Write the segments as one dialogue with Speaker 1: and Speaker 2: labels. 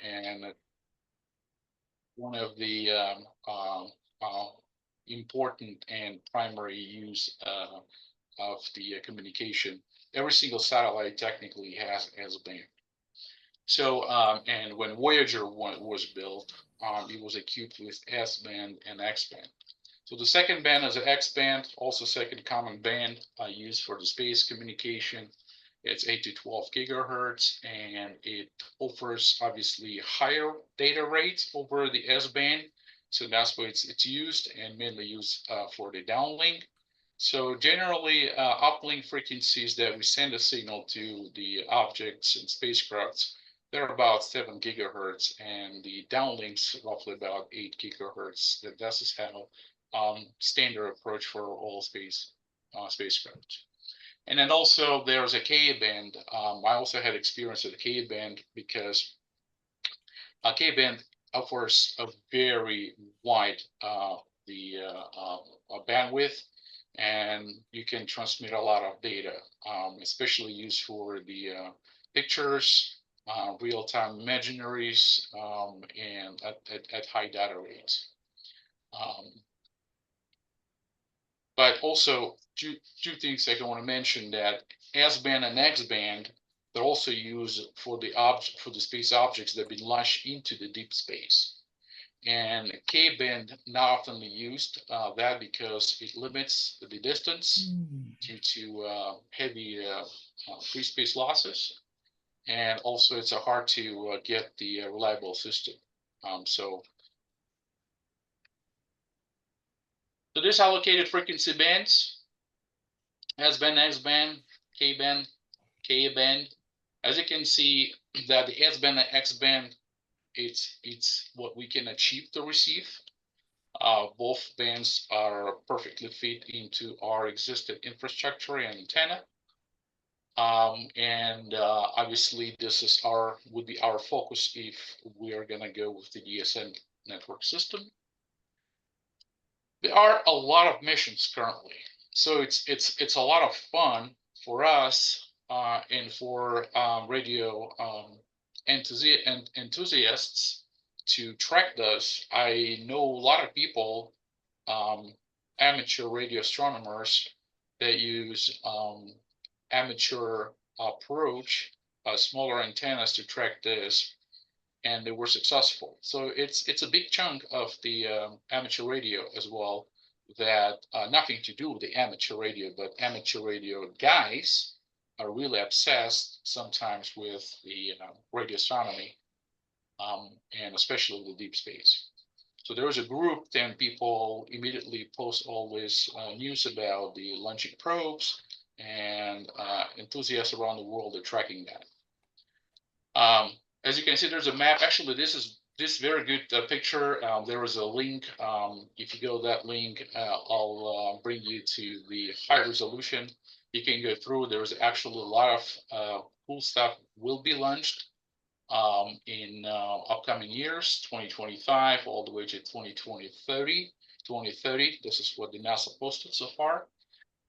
Speaker 1: and one of the important and primary use of the communication. Every single satellite technically has S-band. So, and when Voyager was built, it was equipped with S-band and X-band. So the second band is an X-band, also second common band used for the space communication. It's 8 to 12 gigahertz, and it offers obviously higher data rates over the S-band. So that's why it's used, and mainly used for the downlink. So generally, uplink frequencies that we send a signal to the objects and spacecrafts, they're about 7 gigahertz, and the downlinks roughly about 8 gigahertz. That's just how standard approach for all spacecraft. And then also there's a K-band. I also had experience with the K-band because a K-band offers a very wide bandwidth, and you can transmit a lot of data, especially used for the pictures, real-time imaginaries, and at high data rates. But also two things I want to mention, that S-band and X-band, they're also used for the space objects that have been launched into the deep space. And K-band not often used that because it limits the distance due to heavy free space losses, and also it's hard to get the reliable system. So there's allocated frequency bands: S-band, X-band, K-band, K-band. As you can see, that the S-band and X-band, it's what we can achieve to receive. Both bands are perfectly fit into our existing infrastructure and antenna. And obviously, this is would be our focus if we are going to go with the DSN network system. There are a lot of missions currently, so it's a lot of fun for us and for radio enthusiasts to track those. I know a lot of people, amateur radio astronomers, that use amateur approach, smaller antennas to track this, and they were successful. So it's a big chunk of the amateur radio as well, that nothing to do with the amateur radio, but amateur radio guys are really obsessed sometimes with the radio astronomy, and especially the deep space. So there was a group, then people immediately post all this news about the launching probes, and enthusiasts around the world are tracking that. As you can see, there's a map. Actually, this very good picture. There is a link. If you go that link, I'll bring you to the high resolution. You can go through. There's actually a lot of cool stuff will be launched in upcoming years, 2025 all the way to 2030. 2030. This is what the NASA posted so far,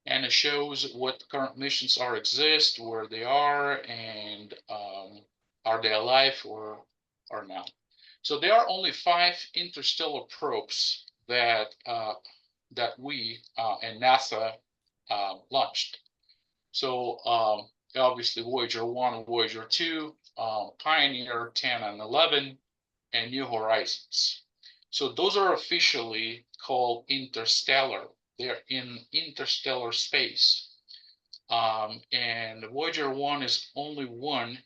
Speaker 1: and it shows what current missions exist, where they are, and are they alive or not. So there are only 5 interstellar probes that we and NASA launched. So obviously Voyager 1, Voyager 2, Pioneer 10 and 11, and New Horizons. So those are officially called interstellar. They're in interstellar space. And Voyager 1 is only one,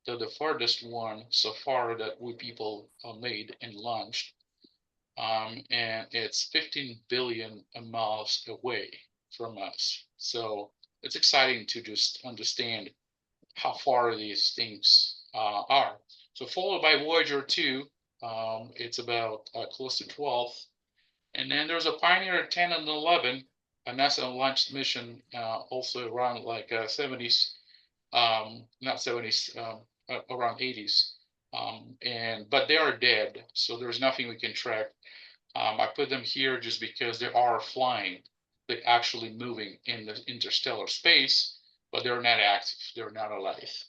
Speaker 1: the farthest one so far that we people made and launched. And it's 15 billion miles away from us. So it's exciting to just understand how far these things are. So followed by Voyager 2, it's about close to 12. And then there's a Pioneer 10 and 11, a NASA launched mission, also around like 70s, not 70s, around 80s. But they are dead, so there's nothing we can track. I put them here just because they are flying. They're actually moving in the interstellar space, but they're not active. They're not alive.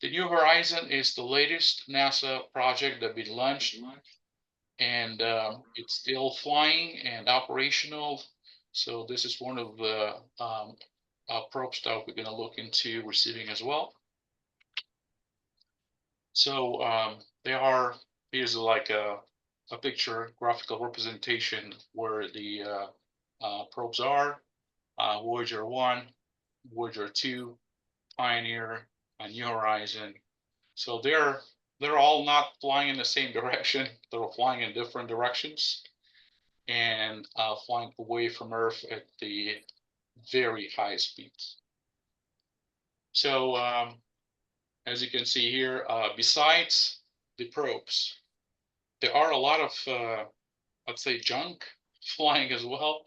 Speaker 1: The New Horizon is the latest NASA project that been launched, and it's still flying and operational. So this is one of the probes that we're going to look into receiving as well. So here's like a picture, graphical representation where the probes are, Voyager 1, Voyager 2, Pioneer, and New Horizon. So they're all not flying in the same direction. They're flying in different directions and flying away from Earth at the very high speeds. So as you can see here, besides the probes, there are a lot of, let's say, junk flying as well.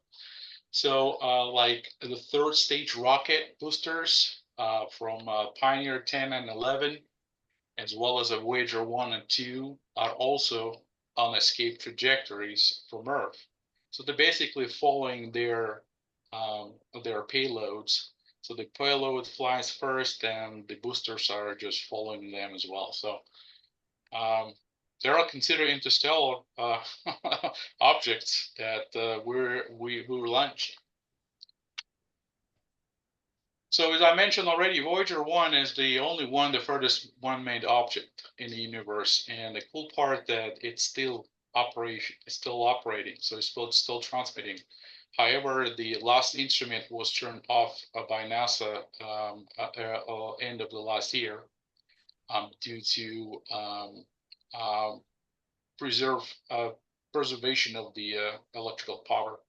Speaker 1: So like the third stage rocket boosters from Pioneer 10 and 11, as well as a Voyager 1 and 2, are also on escape trajectories from Earth. So they're basically following their payloads. So the payload flies first, and the boosters are just following them as well. So they are considered interstellar objects that we launched. So as I mentioned already, Voyager 1 is the only one, the furthest one-made object in the universe. And the cool part that it's still operating, so it's still transmitting. However, the last instrument was turned off by NASA end of the last year due to preservation of the electrical power.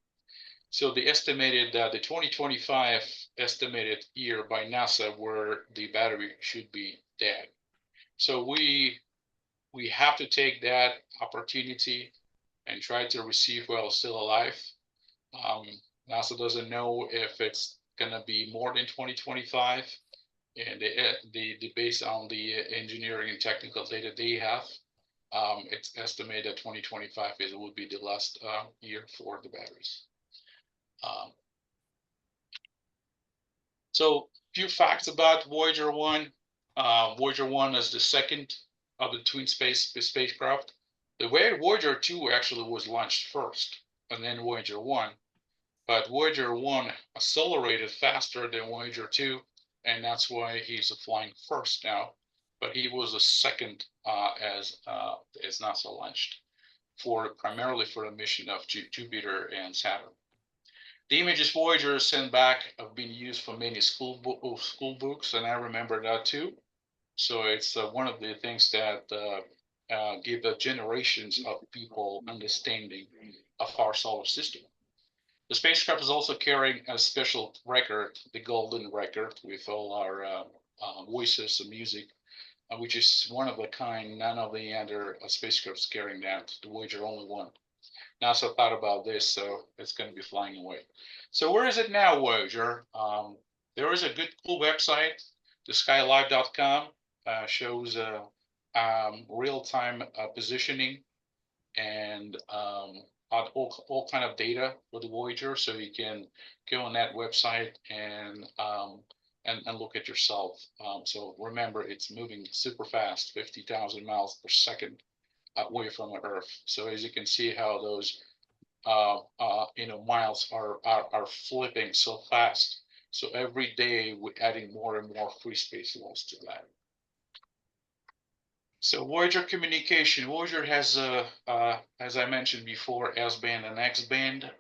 Speaker 1: So they estimated that the 2025 estimated year by NASA where the battery should be dead. So we have to take that opportunity and try to receive while still alive. NASA doesn't know if it's gonna be more than 2025, and based on the engineering and technical data they have, it's estimated that 2025 would be the last year for the batteries. So few facts about Voyager 1. Voyager 1 is the second of the twin spacecraft. The way Voyager 2 actually was launched first, and then Voyager 1. But Voyager 1 accelerated faster than Voyager 2, and that's why he's flying first now. But he was the second as NASA launched primarily for the mission of Jupiter and Saturn. The images Voyager sent back have been used for many school books, and I remember that too. So it's one of the things that give generations of people understanding of our solar system. The spacecraft is also carrying a special record, the golden record, with all our voices and music, which is one of a kind. None of the other spacecrafts carrying that. The Voyager only one. NASA thought about this, so it's going to be flying away. So where is it now, Voyager? There is a good, cool website, theskylive.com, shows real-time positioning and all kind of data for the Voyager. So you can go on that website and look at yourself. So remember, it's moving super fast, 50,000 miles per second away from the Earth. So as you can see how those miles are flipping so fast. So every day we're adding more and more free space laws to that. So Voyager communication. Voyager has as I mentioned before, S-band and X-band.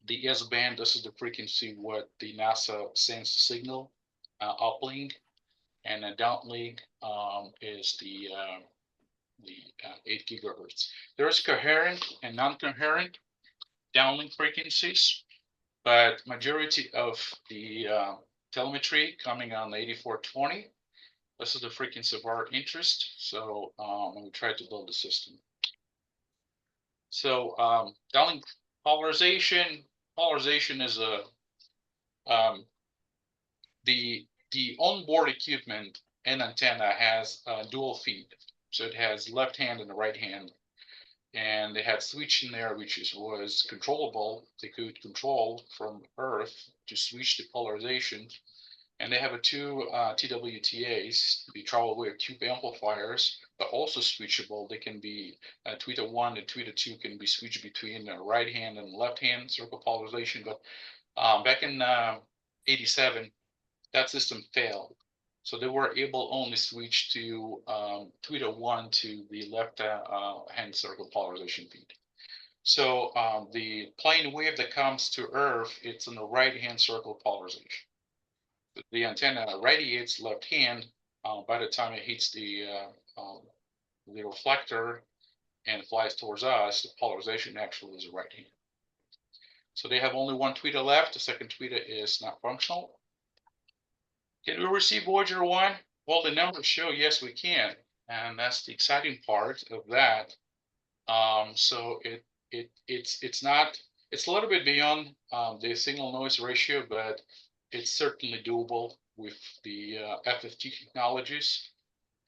Speaker 1: The S-band, this is the frequency what the NASA sends the signal uplink, and the downlink is the 8 gigahertz. There's coherent and non-coherent downlink frequencies, but majority of the telemetry coming on the 8420. This is the frequency of our interest. So we try to build the system. So downlink polarization. Polarization is the onboard equipment and antenna has dual feed. So it has left hand and the right hand. And they had switch in there, which was controllable. They could control from Earth to switch the polarization. And they have two TWTAs, the travel wave tube amplifiers, but also switchable. They can be tweeter 1 and tweeter 2 can be switched between right hand and left hand circle polarization. But back in '87, that system failed. So they were able only switch to tweeter 1 to the left hand circle polarization feed. So the plane wave that comes to Earth, it's in the right hand circle polarization. The antenna radiates left hand by the time it hits the reflector and flies towards us. The polarization actually is right hand. So they have only one tweeter left. The second tweeter is not functional. Can we receive Voyager 1? Well, the numbers show yes, we can. And that's the exciting part of that. So it's not, it's a little bit beyond the signal noise ratio, but it's certainly doable with the FFT technologies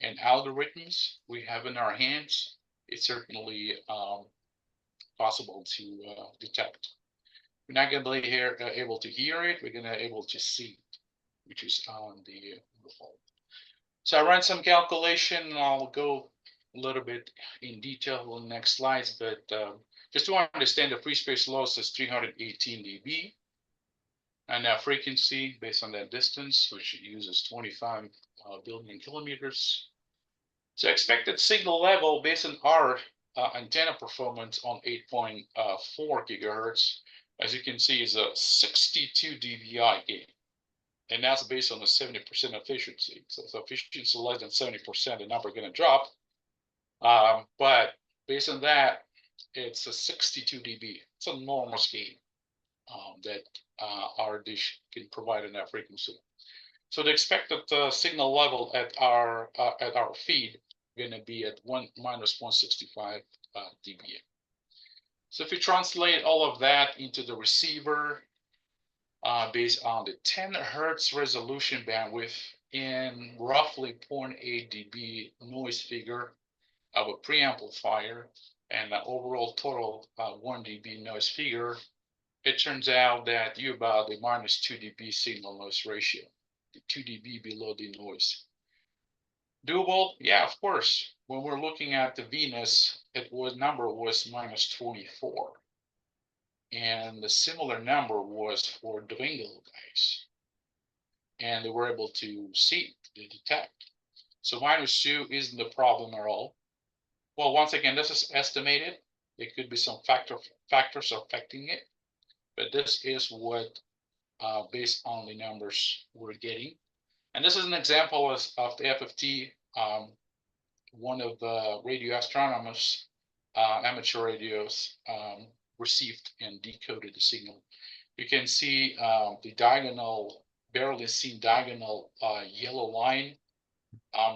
Speaker 1: and algorithms we have in our hands. It's certainly possible to detect. We're not going to be here, able to hear it. We're going to be able to see it, which is on the whole. So I ran some calculation. I'll go a little bit in detail on the next slides, but just to understand the free space loss is 318 dB. And now frequency based on that distance, which uses 25 billion kilometers. So expected signal level based on our antenna performance on 8.4 gigahertz, as you can see, is a 62 dBi gain. And that's based on a 70% efficiency. So if efficiency less than 70%, the number going to drop. But based on that, it's a 62 dB. It's a enormous gain that our dish can provide in that frequency. So the expected signal level at our feed going to be at minus 165 dB. So if you translate all of that into the receiver, based on the 10 hertz resolution bandwidth in roughly 0.8 dB noise figure of a preamplifier and an overall total 1 dB noise figure, it turns out that you about the minus 2 dB signal noise ratio, the 2 dB below the noise. Doable? Yeah, of course. When we're looking at the Venus, number was minus 24. And the similar number was for Dwingle guys. And they were able to see, to detect. So minus 2 isn't the problem at all. Well, once again, this is estimated. There could be some factors affecting it, but this is what, based on the numbers we're getting. And this is an example of the FFT. One of the radio astronomers, amateur radios, received and decoded the signal. You can see the diagonal, barely seen diagonal yellow line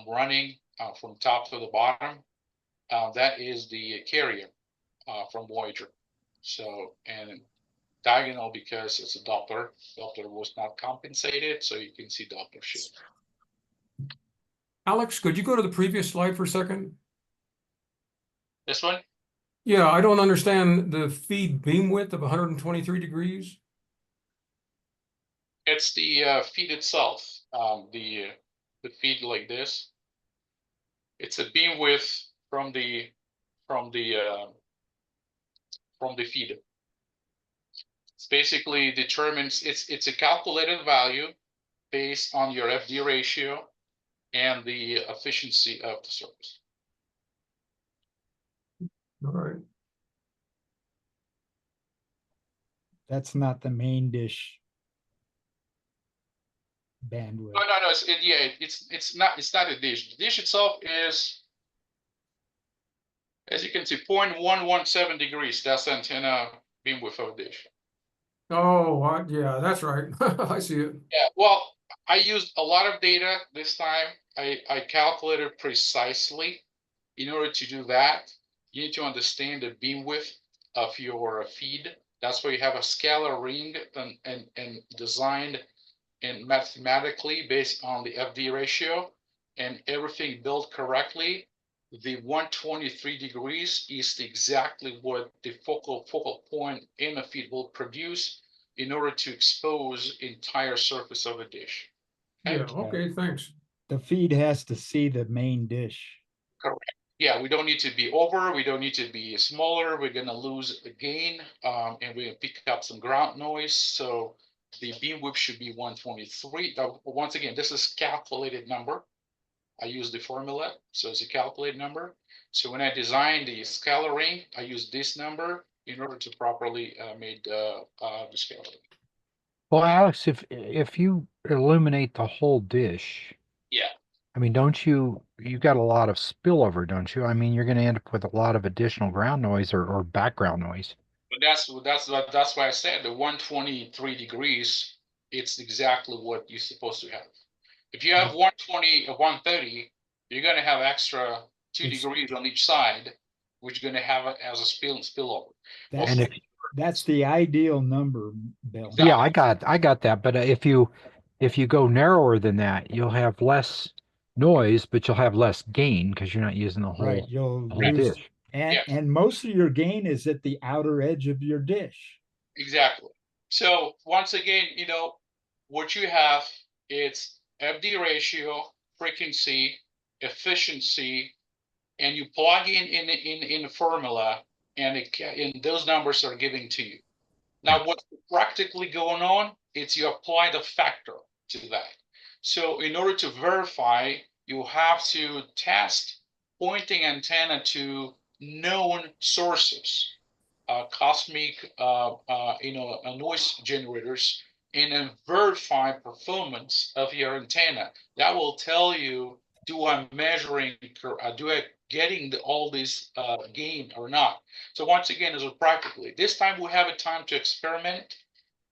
Speaker 1: running from top to the bottom. That is the carrier from Voyager. So, and diagonal because it's a Doppler. Doppler was not compensated, so you can see Doppler shift.
Speaker 2: Alex, could you go to the previous slide for a second?
Speaker 1: This one?
Speaker 2: Yeah, I don't understand the feed beam width of 123 degrees.
Speaker 1: It's the feed itself. The feed like this. It's a beam width from the feed. It's basically determines it's a calculated value based on your FD ratio and the efficiency of the service.
Speaker 2: All right.
Speaker 3: That's not the main dish bandwidth.
Speaker 1: No. It's not a dish. The dish itself is, as you can see, 0.117 degrees. That's the antenna beam width of a dish.
Speaker 2: Oh, yeah, that's right. I see it.
Speaker 1: Yeah, well, I used a lot of data this time. I calculated precisely. In order to do that, you need to understand the beam width of your feed. That's why you have a scalar ring and designed and mathematically based on the FD ratio and everything built correctly. The 123 degrees is exactly what the focal point in a feed will produce in order to expose entire surface of a dish.
Speaker 2: Yeah, okay, thanks.
Speaker 3: The feed has to see the main dish.
Speaker 1: Correct. Yeah, we don't need to be over, we don't need to be smaller, we're gonna lose the gain, and we're gonna pick up some ground noise, so the beam width should be 123. Once again, this is calculated number. I use the formula, so it's a calculated number. So when I design the scalar ring, I use this number in order to properly make the scalar ring.
Speaker 4: Well, Alex, if you illuminate the whole dish,
Speaker 1: Yeah.
Speaker 4: I mean, don't you got a lot of spillover, don't you? I mean, you're going to end up with a lot of additional ground noise or background noise.
Speaker 1: But that's why I said the 123 degrees, it's exactly what you're supposed to have. If you have 120 or 130, you're gonna have extra 2 degrees on each side, which you're gonna have it as a spillover.
Speaker 3: That's, that's the ideal number, Bill.
Speaker 1: Exactly.
Speaker 4: Yeah, I got that. But if you go narrower than that, you'll have less noise, but you'll have less gain because you're not using the whole,
Speaker 3: Right, you'll
Speaker 4: whole
Speaker 3: lose,
Speaker 4: dish.
Speaker 3: and most of your gain is at the outer edge of your dish.
Speaker 1: Exactly. So once again, what you have, it's FD ratio, frequency, efficiency, and you plug in the formula, and those numbers are given to you. Now, what's practically going on? It's you apply the factor to that. So in order to verify, you have to test pointing antenna to known sources, cosmic, noise generators, and then verify performance of your antenna. That will tell you, do I measuring, do I getting all this gain or not? So once again, this is practically. This time we have a time to experiment.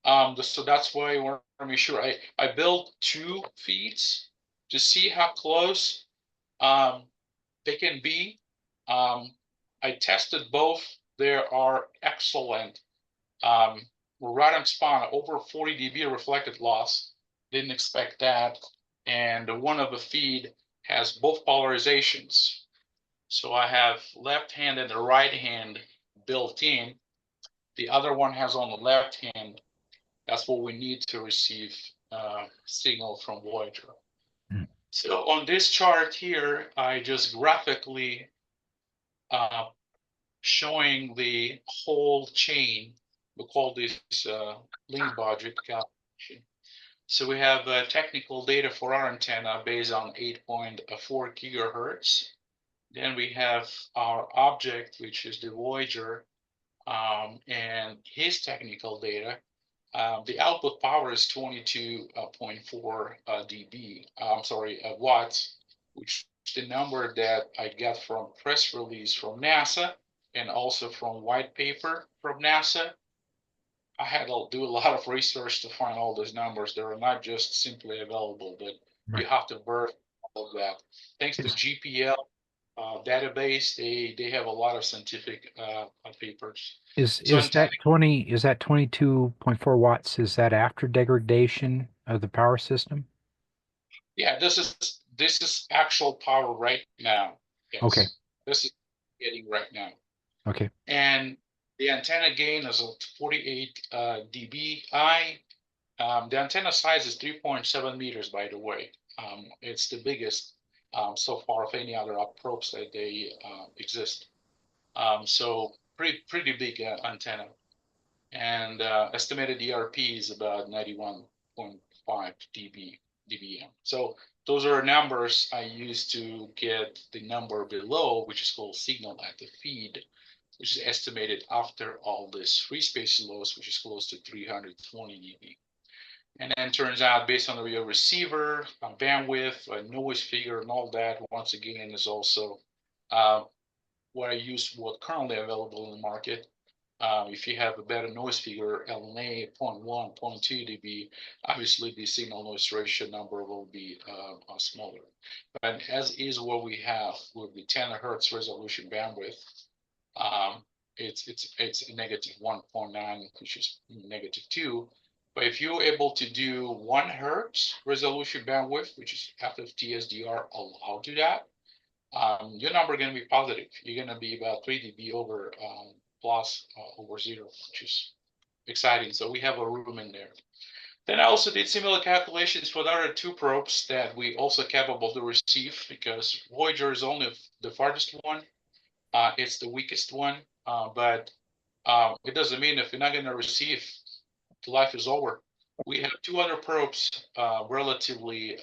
Speaker 1: So that's why I want to make sure I built 2 feeds to see how close they can be. I tested both. They are excellent. Right on spot, over 40 dB reflected loss. Didn't expect that. And one of the feed has both polarizations. So I have left hand and the right hand built in. The other one has on the left hand. That's what we need to receive signal from Voyager.
Speaker 4: Hmm.
Speaker 1: So on this chart here, I just graphically showing the whole chain. We call this link budget calculation. So we have technical data for our antenna based on 8.4 gigahertz. Then we have our object, which is the Voyager, and his technical data. The output power is 22.4 dB. I'm sorry, watts, which is the number that I got from press release from NASA and also from white paper from NASA. I had to do a lot of research to find all those numbers. They are not just simply available, but you have to verify all of that. Thanks to GPL database, they have a lot of scientific papers.
Speaker 4: Is that 22.4 watts? Is that after degradation of the power system?
Speaker 1: Yeah, this is actual power right now. Yes.
Speaker 4: Okay.
Speaker 1: This is getting right now.
Speaker 4: Okay.
Speaker 1: And the antenna gain is 48 dBi. The antenna size is 3.7 meters, by the way. It's the biggest so far of any other probes that they exist. So pretty big antenna. And estimated ERP is about 91.5 dBm. So those are numbers I use to get the number below, which is called signal at the feed, which is estimated after all this free space loss, which is close to 320 dB. And then turns out, based on your receiver, bandwidth, noise figure, and all that, once again, is also what I use, what currently available in the market. If you have a better noise figure, LNA 0.1, 0.2 dB, obviously the signal noise ratio number will be smaller. But as is what we have with the 10 hertz resolution bandwidth, it's a negative 1.9, which is -2. But if you're able to do 1 hertz resolution bandwidth, which is FFT-SDR allowed to that, your number is going to be positive. You're going to be about 3 dB over plus over 0, which is exciting. So we have a room in there. Then I also did similar calculations for the other two probes that we also capable to receive, because Voyager is only the farthest one. It's the weakest one, but it doesn't mean if you're not going to receive, life is over. We have two other probes, relatively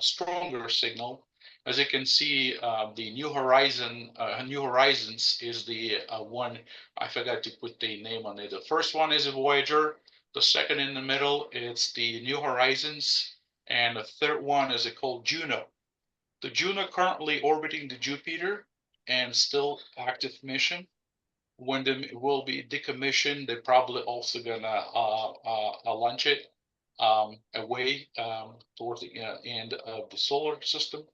Speaker 1: stronger signal. As you can see, the New Horizons is the one. I forgot to put the name on it. The first one is a Voyager. The second in the middle, it's the New Horizons, and the third one is called Juno. The Juno currently orbiting the Jupiter and still active mission. When they will be decommissioned, they're probably also gonna launch it away towards the end of the solar system.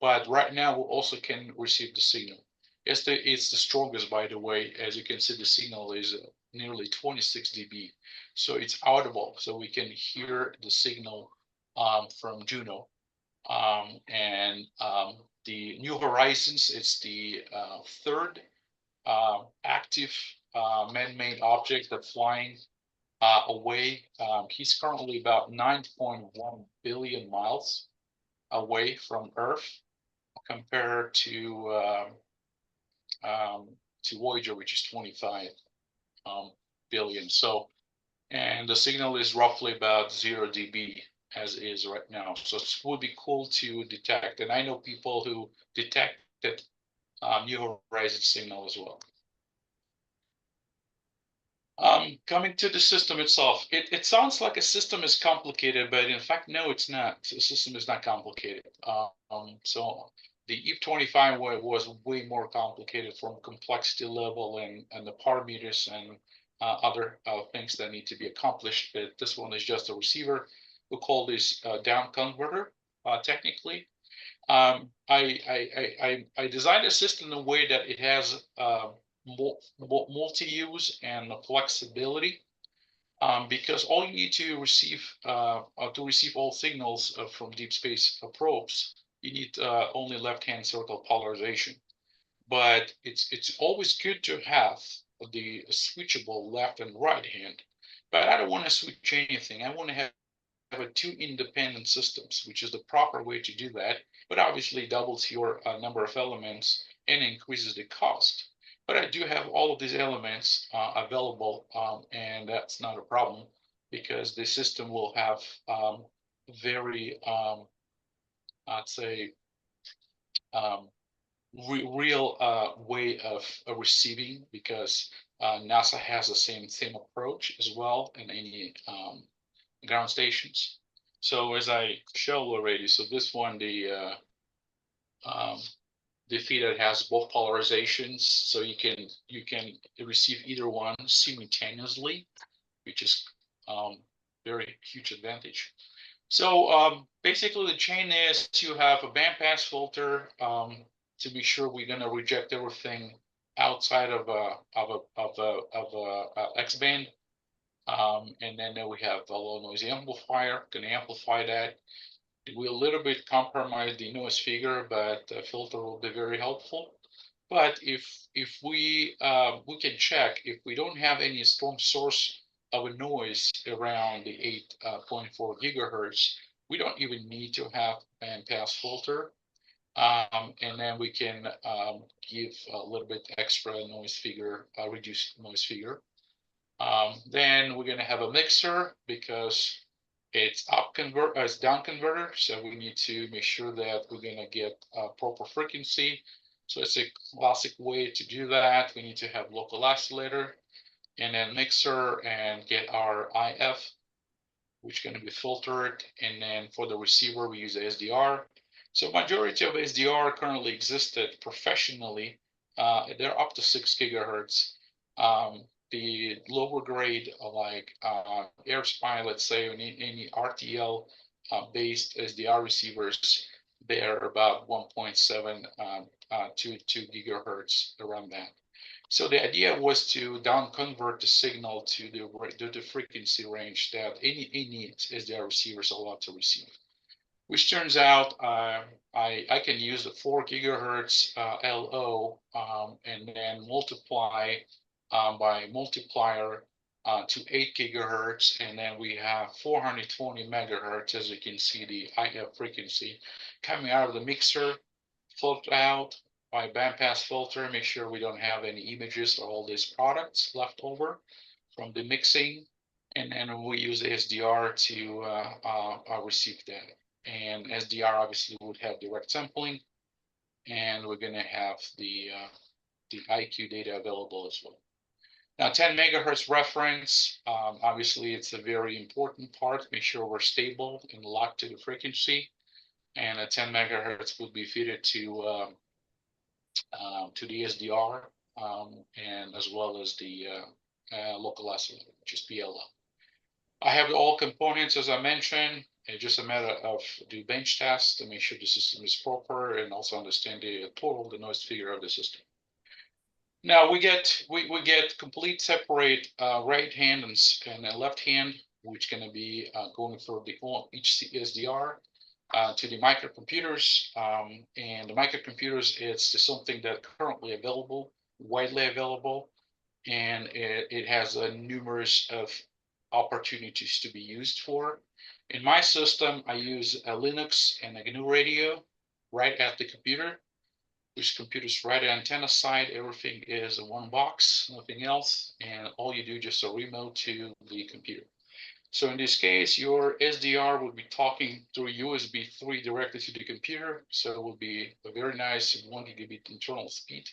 Speaker 1: But right now, we also can receive the signal. It's the strongest, by the way. As you can see, the signal is nearly 26 dB, so it's audible. So we can hear the signal from Juno. And the New Horizons is the third active man-made object that's flying away. He's currently about 9.1 billion miles away from Earth, compared to Voyager, which is 25 billion. So, and the signal is roughly about 0 dB as is right now. So it would be cool to detect. And I know people who detected New Horizon signal as well. Coming to the system itself, it sounds like a system is complicated, but in fact, no, it's not. The system is not complicated. So the Eve-25 was way more complicated from complexity level and the parameters and other things that need to be accomplished. But this one is just a receiver. We call this down converter technically. I designed a system in a way that it has multi-use and flexibility, because all you need to receive all signals from deep space probes, you need only left-hand circle polarization. But it's always good to have the switchable left and right hand. But I don't want to switch anything. I want to have two independent systems, which is the proper way to do that, but obviously doubles your number of elements and increases the cost. But I do have all of these elements available, and that's not a problem, because the system will have very, I'd say, real way of receiving, because NASA has the same approach as well in any ground stations. So as I showed already, so this one, the feeder has both polarizations, so you can receive either one simultaneously, which is very huge advantage. So basically, the chain is to have a bandpass filter to be sure we're going to reject everything outside of a X band. And then we have a low noise amplifier, can amplify that. We a little bit compromise the noise figure, but the filter will be very helpful. But if we can check if we don't have any strong source of a noise around the 8.4 gigahertz, we don't even need to have bandpass filter. And then we can give a little bit extra noise figure, reduced noise figure. Then we're going to have a mixer, because it's down converter, so we need to make sure that we're going to get a proper frequency. So it's a classic way to do that. We need to have local oscillator and then mixer and get our IF, which is going to be filtered. And then for the receiver, we use the SDR. So majority of SDR currently existed professionally. They're up to 6 gigahertz. The lower grade, like AirSpy, let's say, any RTL based SDR receivers, they're about 1.7 to 2 gigahertz, around that. So the idea was to down convert the signal to the frequency range that any SDR receiver is allowed to receive, which turns out I can use the 4 gigahertz LO and then multiply by multiplier to 8 gigahertz, and then we have 420 megahertz, as you can see, the IF frequency coming out of the mixer, filtered out by bandpass filter, make sure we don't have any images or all these products left over from the mixing, and then we use the SDR to receive data. And SDR obviously would have direct sampling, and we're gonna have the IQ data available as well. Now, 10 megahertz reference, obviously it's a very important part. Make sure we're stable and locked to the frequency. And a 10 megahertz would be fitted to the SDR, and as well as the local oscillator, which is PLL. I have all components, as I mentioned. It's just a matter of do bench tests to make sure the system is proper and also understand the total, the noise figure of the system. Now we get complete separate right hand and left hand, which going to be going for each SDR to the microcomputers. And the microcomputers, it's something that currently available, widely available, and it has numerous of opportunities to be used for. In my system, I use a Linux and a GNU radio right at the computer. Which computer's right antenna side, everything is in one box, nothing else, and all you do just a remote to the computer. So in this case, your SDR would be talking through USB 3 directly to the computer, so it will be a very nice 1 gigabit internal speed.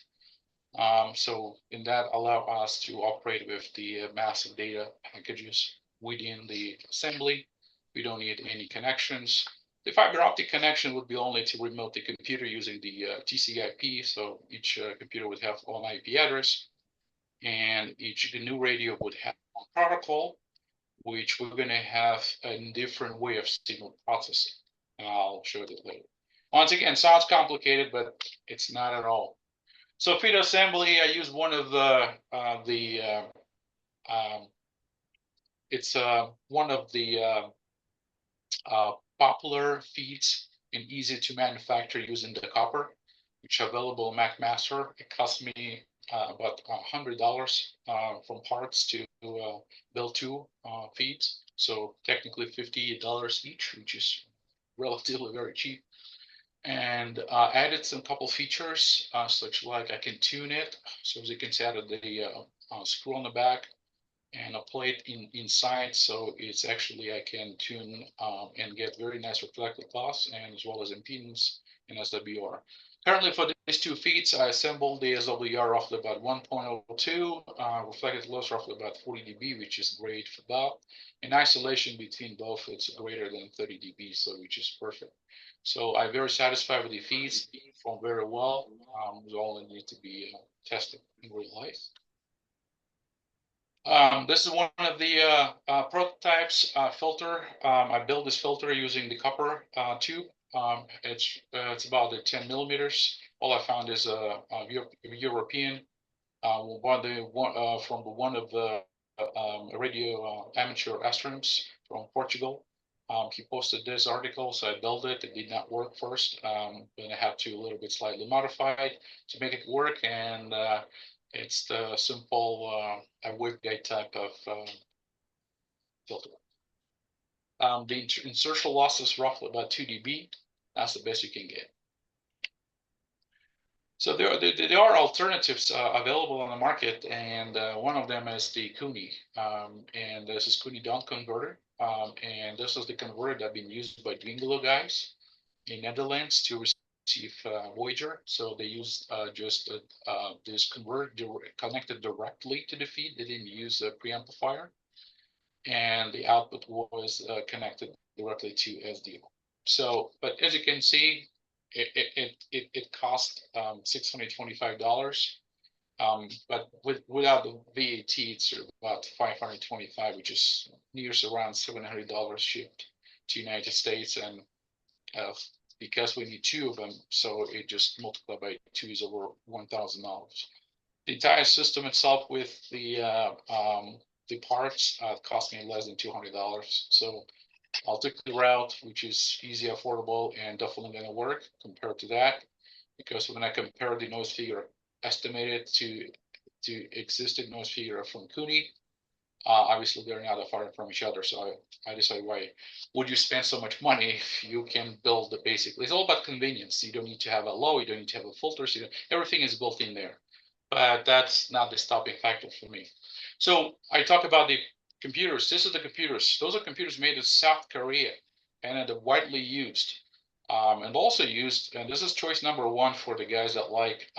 Speaker 1: So in that allow us to operate with the massive data packages within the assembly. We don't need any connections. The fiber optic connection would be only to remote the computer using the TCP. So each computer would have one IP address, and each GNU radio would have one protocol, which we're going to have a different way of signal processing. And I'll show that later. Once again, sounds complicated, but it's not at all. So feed assembly, I use one of it's one of the popular feeds and easy to manufacture using the copper, which are available in MacMaster. It cost me about $100 from parts to build 2 feeds. So technically $50 each, which is relatively very cheap. And added some couple features, such like I can tune it. So as you can see, added the screw on the back and a plate inside, so it's actually I can tune and get very nice reflective loss and as well as impedance and SWR. Currently for these 2 feeds, I assembled the SWR roughly about 1.02, reflective loss roughly about 40 dB, which is great for that. And isolation between both, it's greater than 30 dB, so which is perfect. So I'm very satisfied with the feeds, perform very well. They all need to be tested in real life. This is one of the prototypes filter. I built this filter using the copper tube. It's about 10 millimeters. All I found is a European from one of the radio amateur astronomers from Portugal. He posted this article, so I built it. It did not work first, and I had to a little bit slightly modify it to make it work. And it's the simple waveguide type of filter. The insertion loss is roughly about 2 dB. That's the best you can get. So there are alternatives available on the market, and one of them is the Cooney, and this is Cooney down converter, and this is the converter that's been used by Dwingelo guys in Netherlands to receive Voyager. So they used just this converter connected directly to the feed. They didn't use a preamplifier, and the output was connected directly to SDO. So, but as you can see, it cost $625, but without the VAT, it's about $525, which is nears around $700 shipped to United States, and because we need 2 of them, so it just multiplied by 2 is over $1,000. The entire system itself with the parts cost me less than $200. So I'll take the route, which is easy, affordable, and definitely going to work compared to that. Because when I compare the noise figure estimated to existing noise figure from Cooney, Obviously, they're not that far from each other, so I decided, why would you spend so much money if you can build the basically? It's all about convenience. You don't need to have a low, you don't need to have a filter, so everything is built in there. But that's not the stopping factor for me. So I talk about the computers. This is the computers. Those are computers made in South Korea and are widely used. And also used, and this is choice number one for the guys that like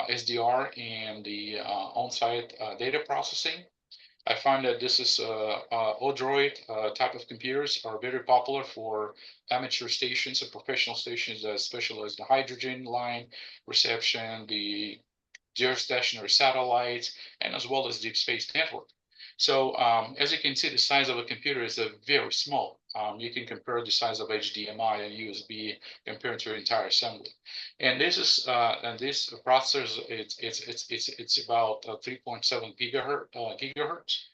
Speaker 1: SDR and the on-site data processing. I find that this is Odroid type of computers are very popular for amateur stations and professional stations that specialize in the hydrogen line reception, the geostationary satellites, and as well as deep space network. So as you can see, the size of a computer is very small. You can compare the size of HDMI and USB compared to your entire assembly. And this is this processor, it's about 3.7 gigahertz,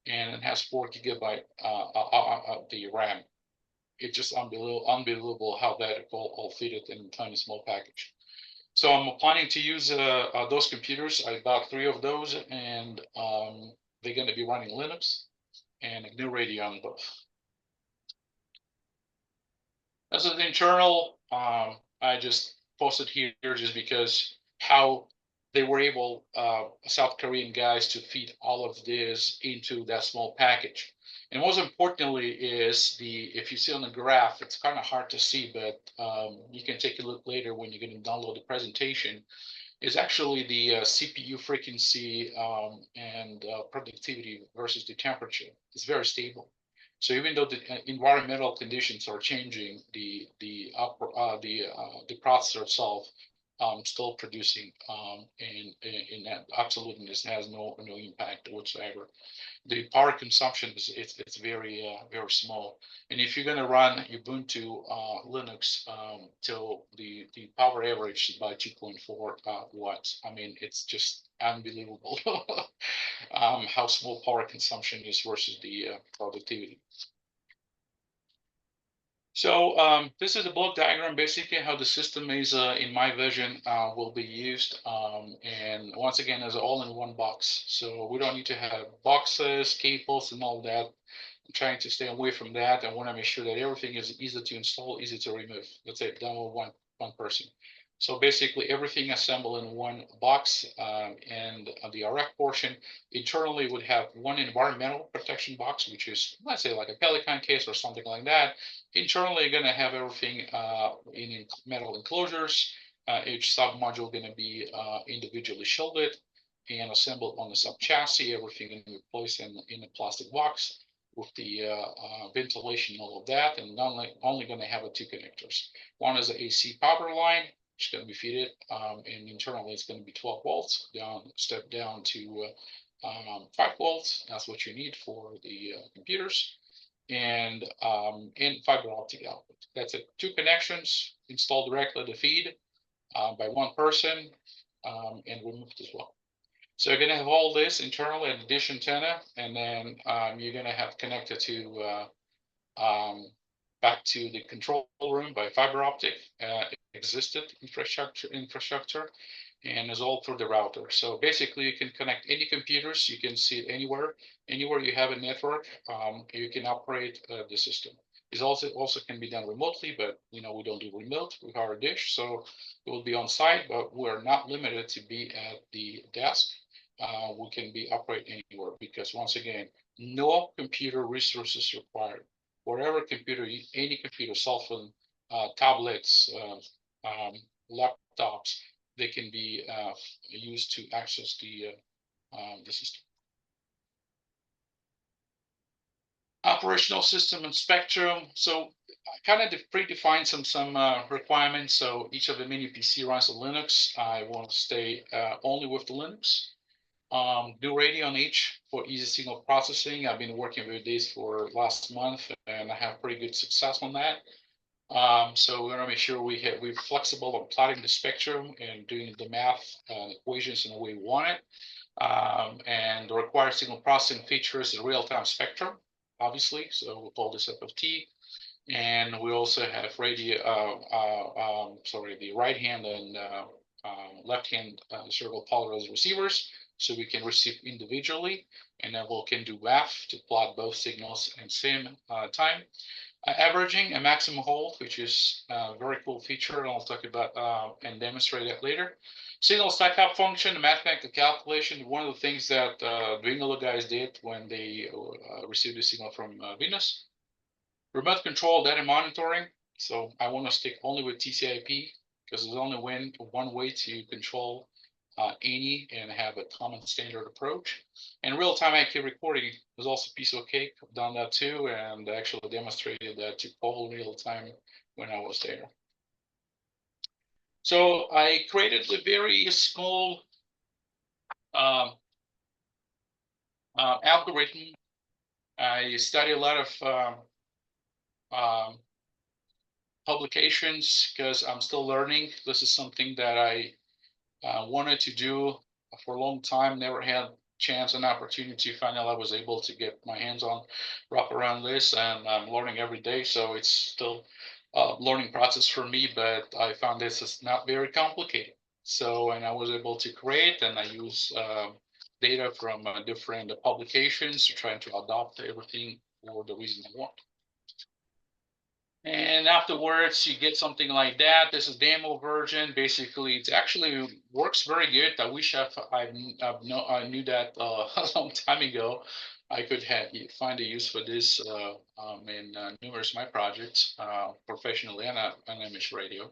Speaker 1: and it has 4 GB the RAM. It's just unbelievable how that all fitted in a tiny small package. So I'm planning to use those computers. I bought 3 of those, and they're going to be running Linux and GNU Radio on both. As an internal, I just posted here just because how they were able, South Korean guys, to feed all of this into that small package. And most importantly is if you see on the graph, it's kind of hard to see, but you can take a look later when you're going to download the presentation, is actually the CPU frequency and productivity versus the temperature. It's very stable. So even though the environmental conditions are changing, the processor itself still producing, and that absolutely has no impact whatsoever. The power consumption is it's very very small. And if you're going to run Ubuntu Linux, till the power average is by 2.4 watts. I mean, it's just unbelievable how small power consumption is versus the productivity. So this is a block diagram, basically how the system is, in my vision, will be used. And once again, as all in one box. So we don't need to have boxes, cables, and all that. I'm trying to stay away from that. I want to make sure that everything is easy to install, easy to remove. That's it, done with one person. So basically everything assembled in one box, and the RF portion internally would have one environmental protection box, which is, let's say, like a Pelican case or something like that. Internally, you're going to have everything in metal enclosures. Each sub module going to be individually shielded and assembled on the sub chassis. Everything going to be placed in a plastic box with the ventilation, all of that, and only going to have 2 connectors. One is the AC power line, which is going to be fitted, and internally it's going to be 12 volts step down to 5 volts. That's what you need for the computers, and fiber optic output. That's it. 2 connections installed directly to feed by one person, and removed as well. So you're going to have all this internally at the dish antenna, and then you're going to have connected to back to the control room by fiber optic existed infrastructure, and is all through the router. So basically, you can connect any computers. You can see it anywhere you have a network. You can operate the system. It also can be done remotely, but we don't do remote with our dish, so it will be on site. But we're not limited to be at the desk. We can be operating anywhere, because once again, no computer resources required. Whatever computer, any computer, cell phone, tablets, laptops, they can be used to access the system. Operational system and spectrum. So I kind of predefined some requirements. So each of the mini PC runs on Linux. I want to stay only with the Linux. GNU Radio on each for easy signal processing. I've been working with this for last month, and I have pretty good success on that. So we're gonna make sure we're flexible on plotting the spectrum and doing the math equations in the way we want it. And the required signal processing features the real-time spectrum, obviously. So we'll call this FFT. And we also have the right hand and left hand serial polarized receivers so we can receive individually, and then we can do WAF to plot both signals in same time. Averaging a maximum hold, which is a very cool feature, and I'll talk about and demonstrate that later. Signal stack-up function, the mathematical calculation. One of the things that Dwingler guys did when they received the signal from Venus. Remote control data monitoring. So I want to stick only with TCP because there's only one way to control any and have a common standard approach. And real-time IP recording is also a piece of cake. I've done that too, and actually demonstrated that to Paul real time when I was there. So I created a very small algorithm. I study a lot of publications because I'm still learning. This is something that I wanted to do for a long time, never had chance and opportunity. Finally, I was able to get my hands on, wrap around this, and I'm learning every day. So it's still a learning process for me, but I found this is not very complicated. So, and I was able to create, and I use data from different publications to try to adopt everything for the reason I want. And afterwards, you get something like that. This is demo version. Basically, it actually works very good. I wish I knew that a long time ago. I could find a use for this in numerous of my projects professionally and on image radio.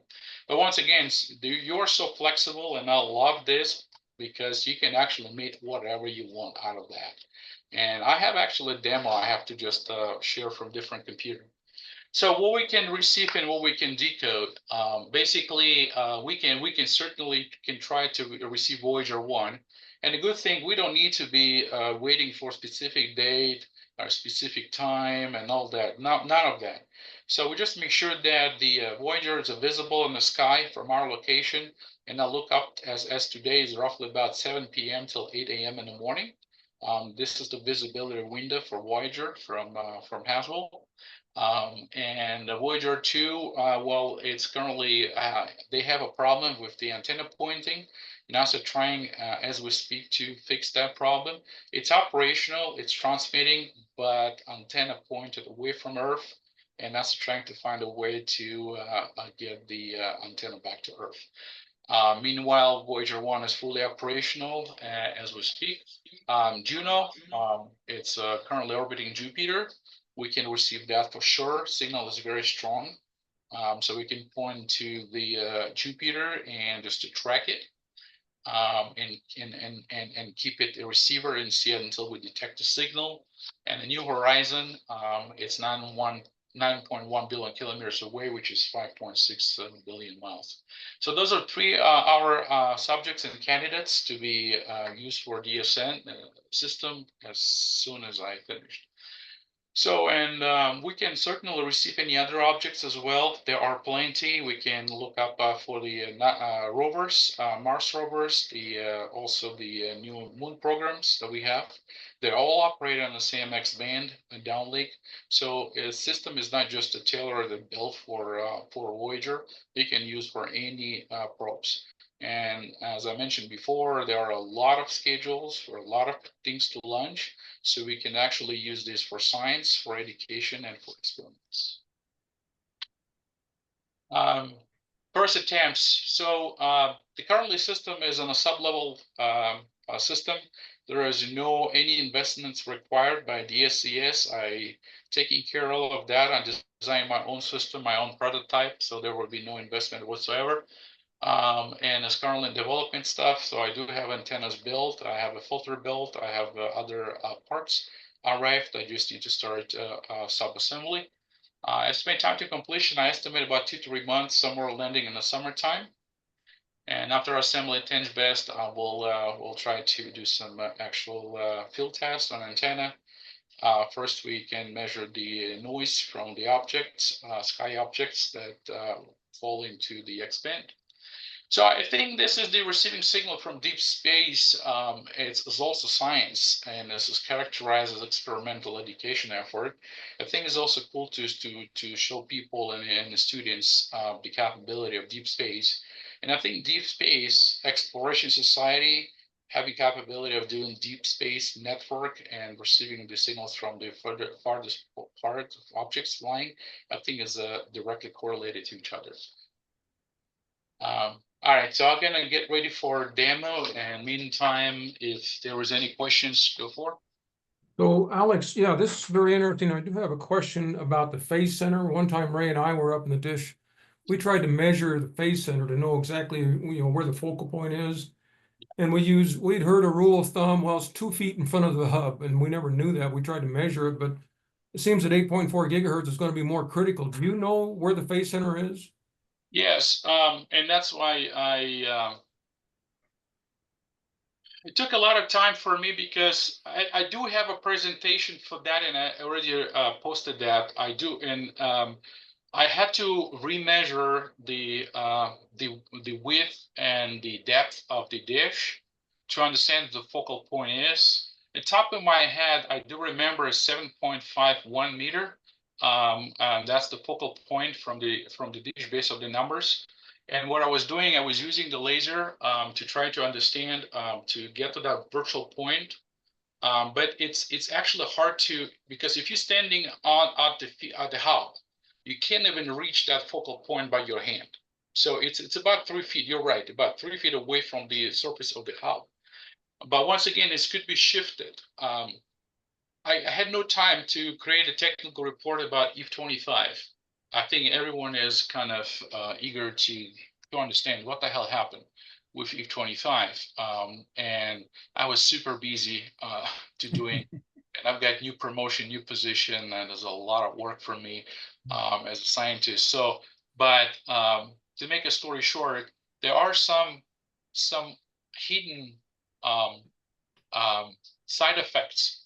Speaker 1: But once again, you're so flexible, and I love this because you can actually make whatever you want out of that. And I have actually a demo I have to just share from different computers. So what we can receive and what we can decode, basically, we can certainly try to receive Voyager 1. And the good thing, we don't need to be waiting for a specific date or specific time and all that. None of that. So we just make sure that the Voyager is visible in the sky from our location. And I'll look up as today is roughly about 7 p.m. till 8 a.m. in the morning. This is the visibility window for Voyager from Haswell. And Voyager 2, well, it's currently, they have a problem with the antenna pointing. NASA trying, as we speak, to fix that problem. It's operational, it's transmitting, but antenna pointed away from Earth, and NASA trying to find a way to get the antenna back to Earth. Meanwhile, Voyager 1 is fully operational as we speak. Juno, it's currently orbiting Jupiter. We can receive that for sure. Signal is very strong. So we can point to the Jupiter and just to track it and keep it a receiver and see it until we detect the signal. And the New Horizon, it's 9.1 billion kilometers away, which is 5.6 billion miles. So those are three our subjects and candidates to be used for DSN system as soon as I finished. So, and we can certainly receive any other objects as well. There are plenty. We can look up for the rovers, Mars rovers, also the new moon programs that we have. They're all operated on the same X band and downlink. So the system is not just a tailored and built for Voyager. They can use for any probes. And as I mentioned before, there are a lot of schedules for a lot of things to launch. So we can actually use this for science, for education, and for experiments. First attempts. So the currently system is on a sub-level system. There is no any investments required by DSCS. I taking care of all of that. I designed my own system, my own prototype, so there will be no investment whatsoever. And it's currently in development stuff. So I do have antennas built. I have a filter built. I have other parts arrived. I just need to start sub-assembly. Estimate time to completion, I estimate about 2 to 3 months, somewhere landing in the summertime. And after assembly 10's best, we'll try to do some actual field tests on antenna. First, we can measure the noise from the objects, sky objects that fall into the X-band. So I think this is the receiving signal from deep space. It's also science, and this is characterized as experimental education effort. I think it's also cool to show people and the students the capability of deep space. And I think Deep Space Exploration Society having capability of doing deep space network and receiving the signals from the farthest part of objects flying, I think is directly correlated to each other. All right, so I'm gonna get ready for demo, and meantime, if there was any questions, go for.
Speaker 2: So Alex, yeah, this is very interesting. I do have a question about the phase center. One time Ray and I were up in the dish. We tried to measure the phase center to know exactly, where the focal point is. And we'd heard a rule of thumb, well, it's 2 feet in front of the hub, and we never knew that. We tried to measure it, but it seems that 8.4 gigahertz is going to be more critical. Do you know where the phase center is?
Speaker 1: Yes, and that's why it took a lot of time for me, because I do have a presentation for that, and I already posted that. I do, and I had to remeasure the width and the depth of the dish to understand the focal point is. At the top of my head, I do remember 7.51 meter. That's the focal point from the dish based on the numbers. And what I was doing, I was using the laser to try to understand, to get to that virtual point. But it's actually hard to, because if you're standing at the hub, you can't even reach that focal point by your hand. So it's about 3 feet. You're right, about 3 feet away from the surface of the hub. But once again, this could be shifted. I had no time to create a technical report about EVE-25. I think everyone is kind of eager to understand what the hell happened with EVE-25. And I was super busy to doing, and I've got new promotion, new position, and there's a lot of work for me as a scientist. So, but to make a story short, there are some hidden side effects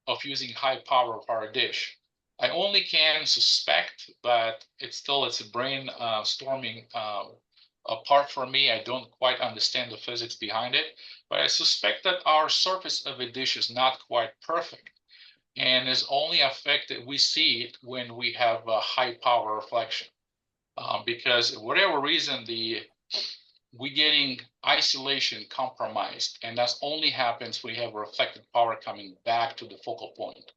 Speaker 1: of using high power dish. I only can suspect, but it's a brain storming part for me. I don't quite understand the physics behind it, but I suspect that our surface of a dish is not quite perfect, and is only affected, we see it when we have a high power reflection. Because whatever reason, we're getting isolation compromised, and that only happens when we have reflected power coming back to the focal point.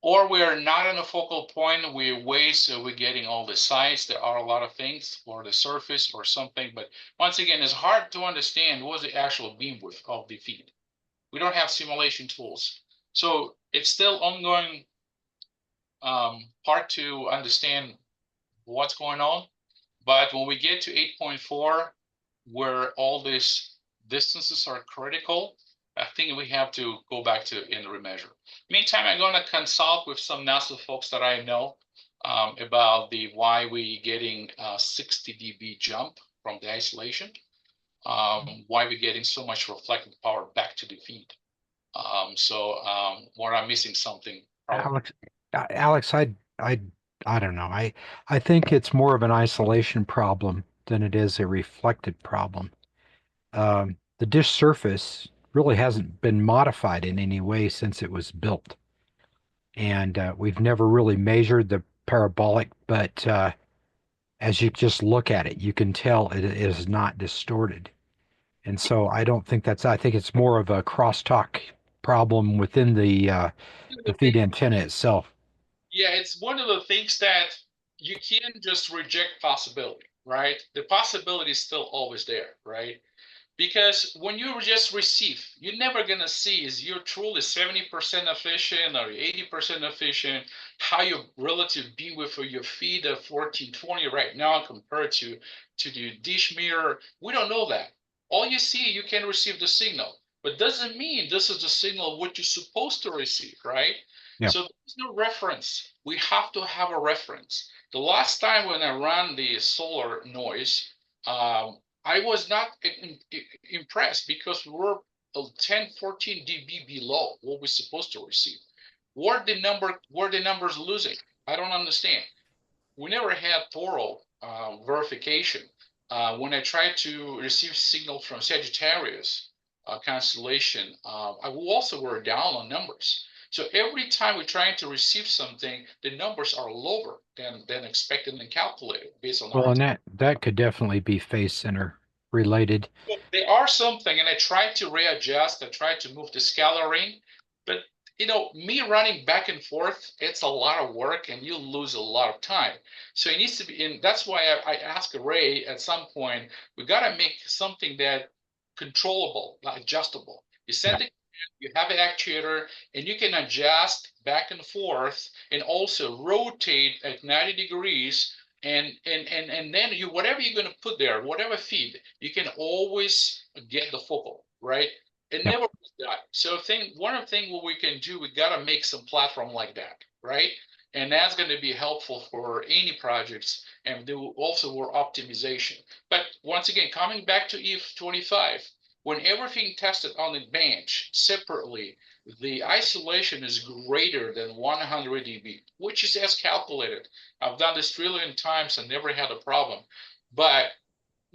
Speaker 1: Or we're not in a focal point, we're away, so we're getting all the sides. There are a lot of things, or the surface or something, but once again, it's hard to understand what's the actual beam width of the feed. We don't have simulation tools. So it's still ongoing part to understand what's going on. But when we get to 8.4, where all these distances are critical, I think we have to go back to and remeasure. Meantime, I'm going to consult with some NASA folks that I know about why we getting 60 dB jump from the isolation, why we're getting so much reflected power back to the feed. Where I'm missing something. Probably.
Speaker 4: Alex, I don't know. I think it's more of an isolation problem than it is a reflected problem. The dish surface really hasn't been modified in any way since it was built. And we've never really measured the parabolic, but as you just look at it, you can tell it is not distorted. And so I don't think I think it's more of a crosstalk problem within the feed antenna itself.
Speaker 1: Yeah, it's one of the things that you can't just reject possibility, right? The possibility is still always there, right? Because when you just receive, you're never going to see is your tool is 70% efficient or 80% efficient, how your relative beam width for your feed of 1420 right now compared to the dish mirror. We don't know that. All you see, you can receive the signal, but doesn't mean this is the signal what you're supposed to receive, right?
Speaker 4: Yeah.
Speaker 1: So there's no reference. We have to have a reference. The last time when I ran the solar noise, I was not impressed because we were 10, 14 dB below what we're supposed to receive. Were the numbers losing? I don't understand. We never had thorough verification. When I tried to receive signal from Sagittarius constellation, I also were down on numbers. So every time we're trying to receive something, the numbers are lower than expected and calculated based on
Speaker 4: Well,
Speaker 1: our.
Speaker 4: and that could definitely be phase center related.
Speaker 1: There are something, and I tried to readjust. I tried to move the scalar ring, but me running back and forth, it's a lot of work, and you lose a lot of time. So it needs to be, and that's why I asked Ray at some point. We got to make something that controllable, not adjustable. You send
Speaker 4: Yeah.
Speaker 1: it, you have an actuator, and you can adjust back and forth, and also rotate at 90 degrees. And then you whatever you're going to put there, whatever feed, you can always get the focal, right? It
Speaker 4: Yeah.
Speaker 1: never was that. So one of the things what we can do, we got to make some platform like that, right? And that's going to be helpful for any projects and do also for optimization. But once again, coming back to EF25, when everything tested on the bench separately, the isolation is greater than 100 dB, which is as calculated. I've done this trillion times and never had a problem. But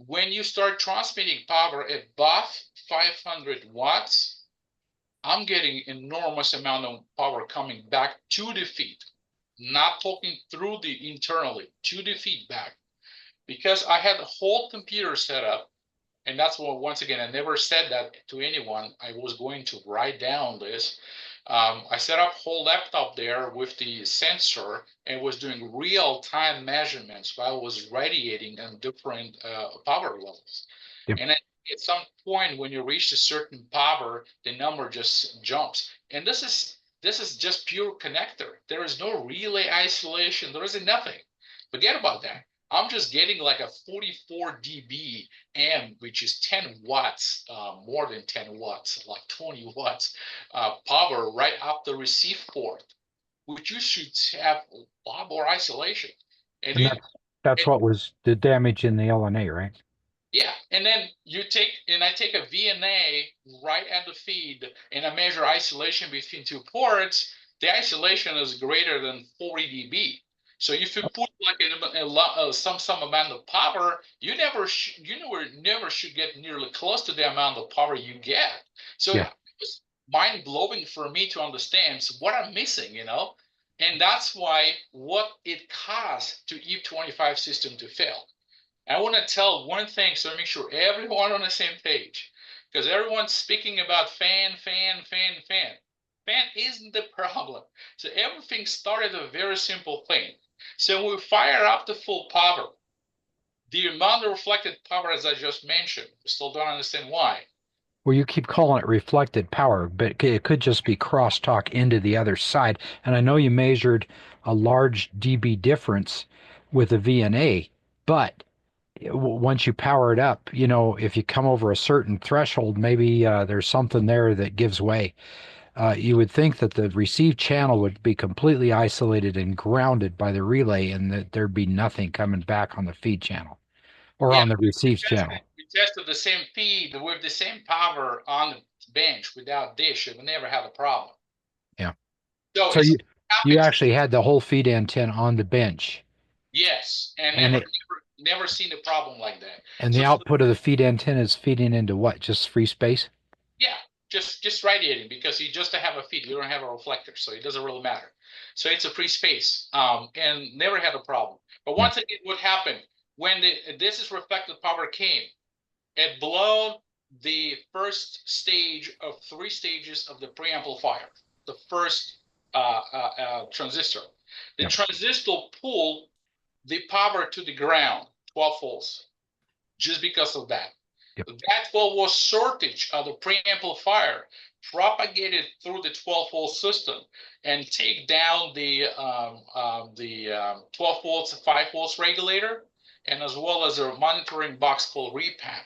Speaker 1: when you start transmitting power above 500 watts, I'm getting enormous amount of power coming back to the feed, not talking through the internally, to the feedback. Because I had the whole computer set up, and that's what, once again, I never said that to anyone. I was going to write down this. I set up whole laptop there with the sensor and was doing real-time measurements while I was radiating on different power levels.
Speaker 4: Yep.
Speaker 1: And at some point, when you reach a certain power, the number just jumps. And this is just pure connector. There is no relay isolation. There is nothing. Forget about that. I'm just getting like a 44 dB amp, which is 10 watts, more than 10 watts, like 20 watts power right off the receive port, which you should have a lot more isolation. And
Speaker 4: And that's what was the damage in the LNA, right?
Speaker 1: yeah, and then I take a VNA right at the feed, and I measure isolation between two ports. The isolation is greater than 40 dB. So if you put like some amount of power, you never should get nearly close to the amount of power you get. So
Speaker 4: Yeah.
Speaker 1: it was mind blowing for me to understand what I'm missing, and that's why what it costs to E25 system to fail. I want to tell one thing so to make sure everyone on the same page, because everyone's speaking about fan. Fan isn't the problem. So everything started a very simple thing. So when we fire up the full power, the amount of reflected power, as I just mentioned, we still don't understand why.
Speaker 4: Well, you keep calling it reflected power, but it could just be crosstalk into the other side. And I know you measured a large dB difference with a VNA, but once you power it up, if you come over a certain threshold, maybe there's something there that gives way. You would think that the receive channel would be completely isolated and grounded by the relay and that there'd be nothing coming back on the feed channel or
Speaker 1: Yeah,
Speaker 4: on the receive channel.
Speaker 1: we tested the same feed with the same power on the bench without dish, and we never had a problem.
Speaker 4: Yeah.
Speaker 1: So
Speaker 4: So
Speaker 1: it's
Speaker 4: you actually had the whole feed antenna on the bench.
Speaker 1: yes, and
Speaker 4: And
Speaker 1: never seen a problem like that.
Speaker 4: and
Speaker 1: So
Speaker 4: the output of the feed antenna is feeding into what? Just free space?
Speaker 1: yeah, just radiating because you just have a feed, you don't have a reflector, so it doesn't really matter. So it's a free space, and never had a problem. But once again, what happened when this is reflected power came, it blew the first stage of 3 stages of the preamplifier, the first transistor. The
Speaker 4: Yep.
Speaker 1: transistor pulled the power to the ground, 12 volts, just because of that.
Speaker 4: Yep.
Speaker 1: That what was shortage of the preamplifier propagated through the 12-volt system and take down the 12 volts, 5 volts regulator, and as well as a monitoring box called repam.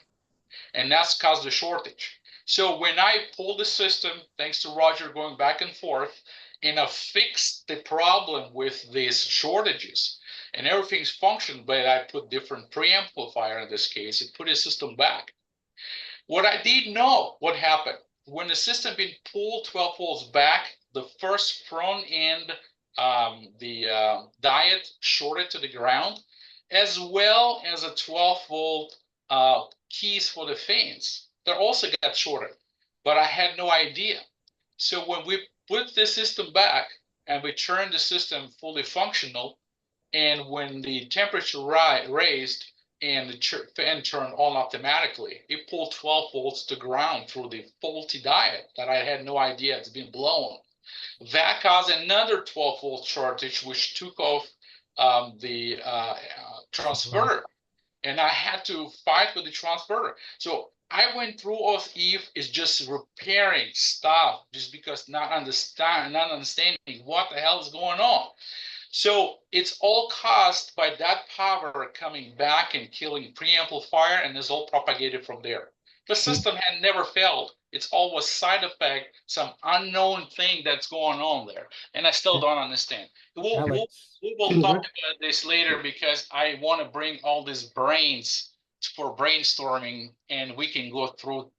Speaker 1: And that's caused the shortage. So when I pulled the system, thanks to Roger going back and forth, and I fixed the problem with these shortages, and everything's functioned, but I put different preamplifier in this case, it put the system back. What I didn't know what happened when the system been pulled 12 volts back, the first front end, diode shorted to the ground, as well as a 12-volt keys for the fans. They also got shorted, but I had no idea. So when we put the system back and we turned the system fully functional, and when the temperature raised, and the fan turned on automatically. It pulled 12 volts to ground through the faulty diode that I had no idea it's been blown. That caused another 12-volt shortage, which took off the transformer, and I had to fight with the transformer. So I went through all Eve is just repairing stuff just because not understanding what the hell is going on. So it's all caused by that power coming back and killing preamplifier, and is all propagated from there. The system had never failed. It's always side effect, some unknown thing that's going on there, and I still don't understand.
Speaker 3: Alex,
Speaker 1: We will talk about this later because I want to bring all these brains for brainstorming, and we can go through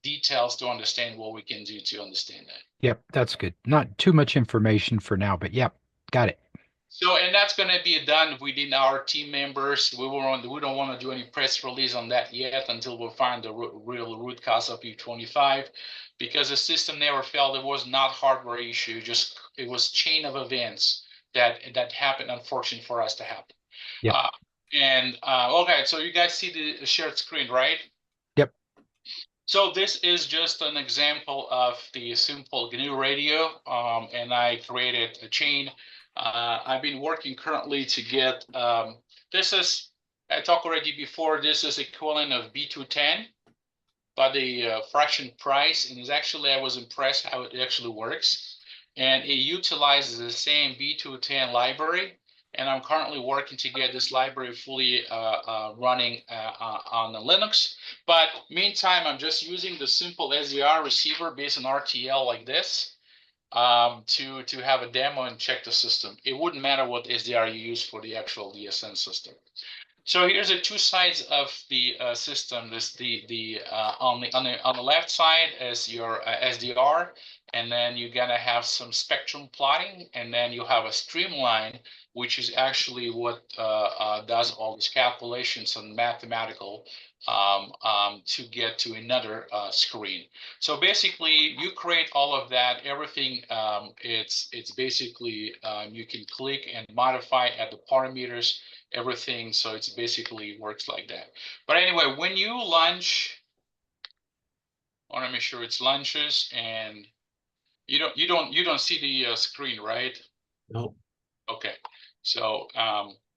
Speaker 1: details to understand what we can do to understand that.
Speaker 4: Yep, that's good. Not too much information for now, but yep, got it.
Speaker 1: So, and that's going to be done within our team members. We don't want to do any press release on that yet until we find the real root cause of E25, because the system never failed. It was not hardware issue, just it was chain of events that happened, unfortunately for us to happen.
Speaker 4: Yep.
Speaker 1: Okay, so you guys see the shared screen, right?
Speaker 4: Yep.
Speaker 1: So this is just an example of the simple GNU radio, and I created a chain. I've been working currently to get, this is, I talked already before, this is equivalent of B210, but the fraction price, and I was impressed how it actually works. And it utilizes the same B210 library, and I'm currently working to get this library fully running on the Linux. But meantime, I'm just using the simple SDR receiver based on RTL like this to have a demo and check the system. It wouldn't matter what SDR you use for the actual DSN system. So here's the two sides of the system. This on the left side is your SDR, and then you're gonna have some spectrum plotting, and then you have a streamline, which is actually what does all these calculations and mathematical to get to another screen. So basically, you create all of that. Everything it's basically you can click and modify at the parameters. Everything, so it's basically works like that. But anyway, when you launch, I want to make sure it's launches, and you don't see the screen, right?
Speaker 5: No.
Speaker 1: Okay, so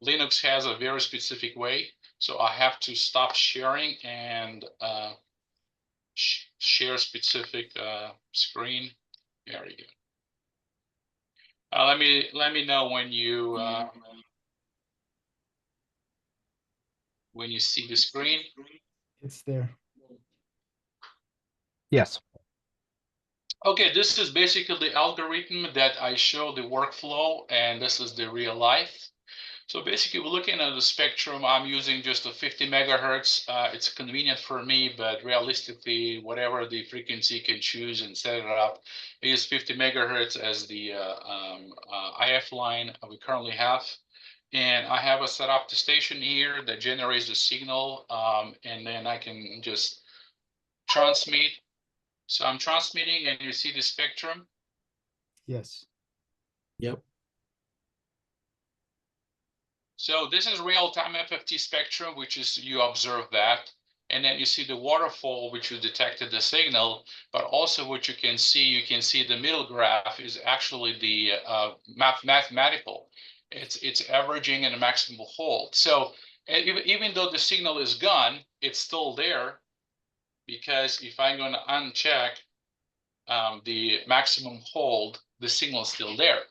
Speaker 1: Linux has a very specific way, so I have to stop sharing and share specific screen. There we go. Let me know when you see the screen.
Speaker 3: it's there.
Speaker 4: Yes.
Speaker 1: Okay, this is basically the algorithm that I show the workflow, and this is the real life. So basically, we're looking at the spectrum. I'm using just a 50 megahertz. It's convenient for me, but realistically, whatever the frequency can choose and set it up, I use 50 megahertz as the IF line we currently have. And I have a set up the station here that generates the signal, and then I can just transmit. So I'm transmitting, and you see the spectrum.
Speaker 3: Yes.
Speaker 5: Yep.
Speaker 1: So this is real-time FFT spectrum, which is you observe that. And then you see the waterfall, which you detected the signal, but also what you can see the middle graph is actually the mathematical. It's averaging and a maximum hold. So even though the signal is gone, it's still there, because if I'm going to uncheck the maximum hold, the signal is still there.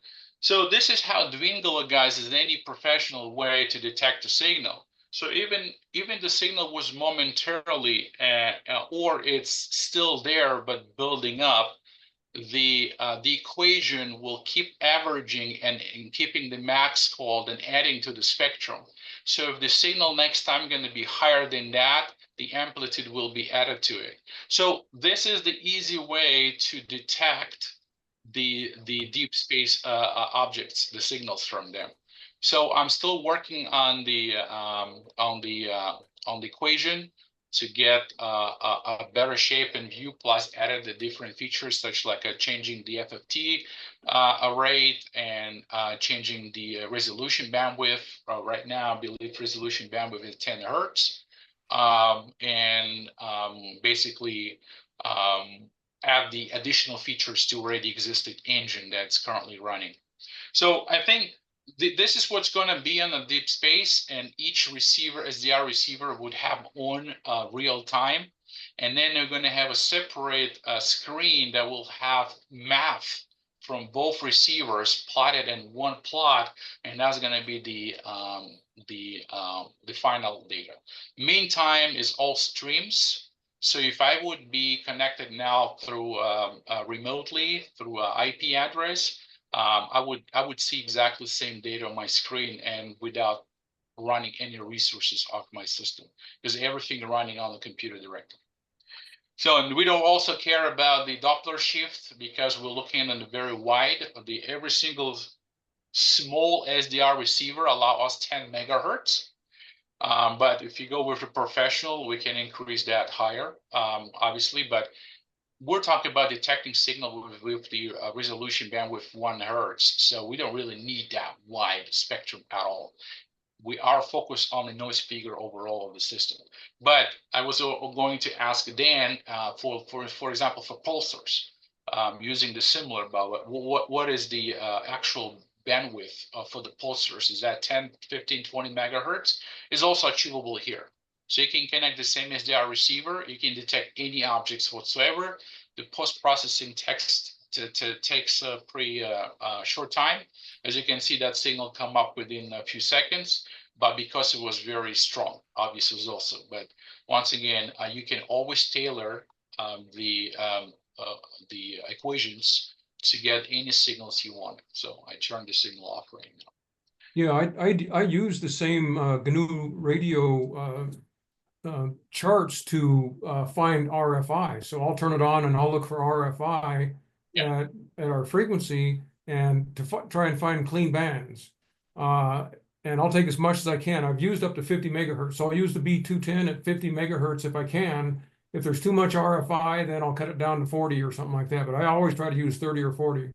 Speaker 1: So this is how Dwindle, guys, is any professional way to detect a signal. So even the signal was momentarily, or it's still there but building up, the equation will keep averaging and keeping the max hold and adding to the spectrum. So if the signal next time going to be higher than that, the amplitude will be added to it. So this is the easy way to detect the deep space objects, the signals from them. So I'm still working on the equation to get a better shape and view, plus added the different features such like changing the FFT rate and changing the resolution bandwidth. Right now, I believe resolution bandwidth is 10 hertz. And basically add the additional features to already existing engine that's currently running. So I think this is what's going to be on the deep space, and each receiver, SDR receiver, would have on real time. And then they're going to have a separate screen that will have math from both receivers plotted in one plot, and that's going to be the final data. Meantime is all streams. So if I would be connected now through remotely through an IP address, I would see exactly the same data on my screen and without running any resources off my system, because everything running on the computer directly. So, and we don't also care about the Doppler shift because we're looking at the very wide. Every single small SDR receiver allow us 10 megahertz. But if you go with a professional, we can increase that higher, obviously. But we're talking about detecting signal with the resolution bandwidth 1 hertz. So we don't really need that wide spectrum at all. We are focused on the noise figure overall of the system. But I was going to ask Dan for example, for pulsars, using the similar, but what is the actual bandwidth for the pulsars? Is that 10, 15, 20 megahertz? Is also achievable here. So you can connect the same SDR receiver. You can detect any objects whatsoever. The post-processing takes a pretty short time. As you can see, that signal come up within a few seconds, but because it was very strong, obviously was also. But once again, you can always tailor the equations to get any signals you want. So I turn the signal off right now.
Speaker 2: Yeah, I use the same GNU radio charts to find RFI. So I'll turn it on and I'll look for RFI at our frequency and to try and find clean bands. And I'll take as much as I can. I've used up to 50 megahertz. So I'll use the B210 at 50 megahertz if I can. If there's too much RFI, then I'll cut it down to 40 or something like that. But I always try to use 30 or 40.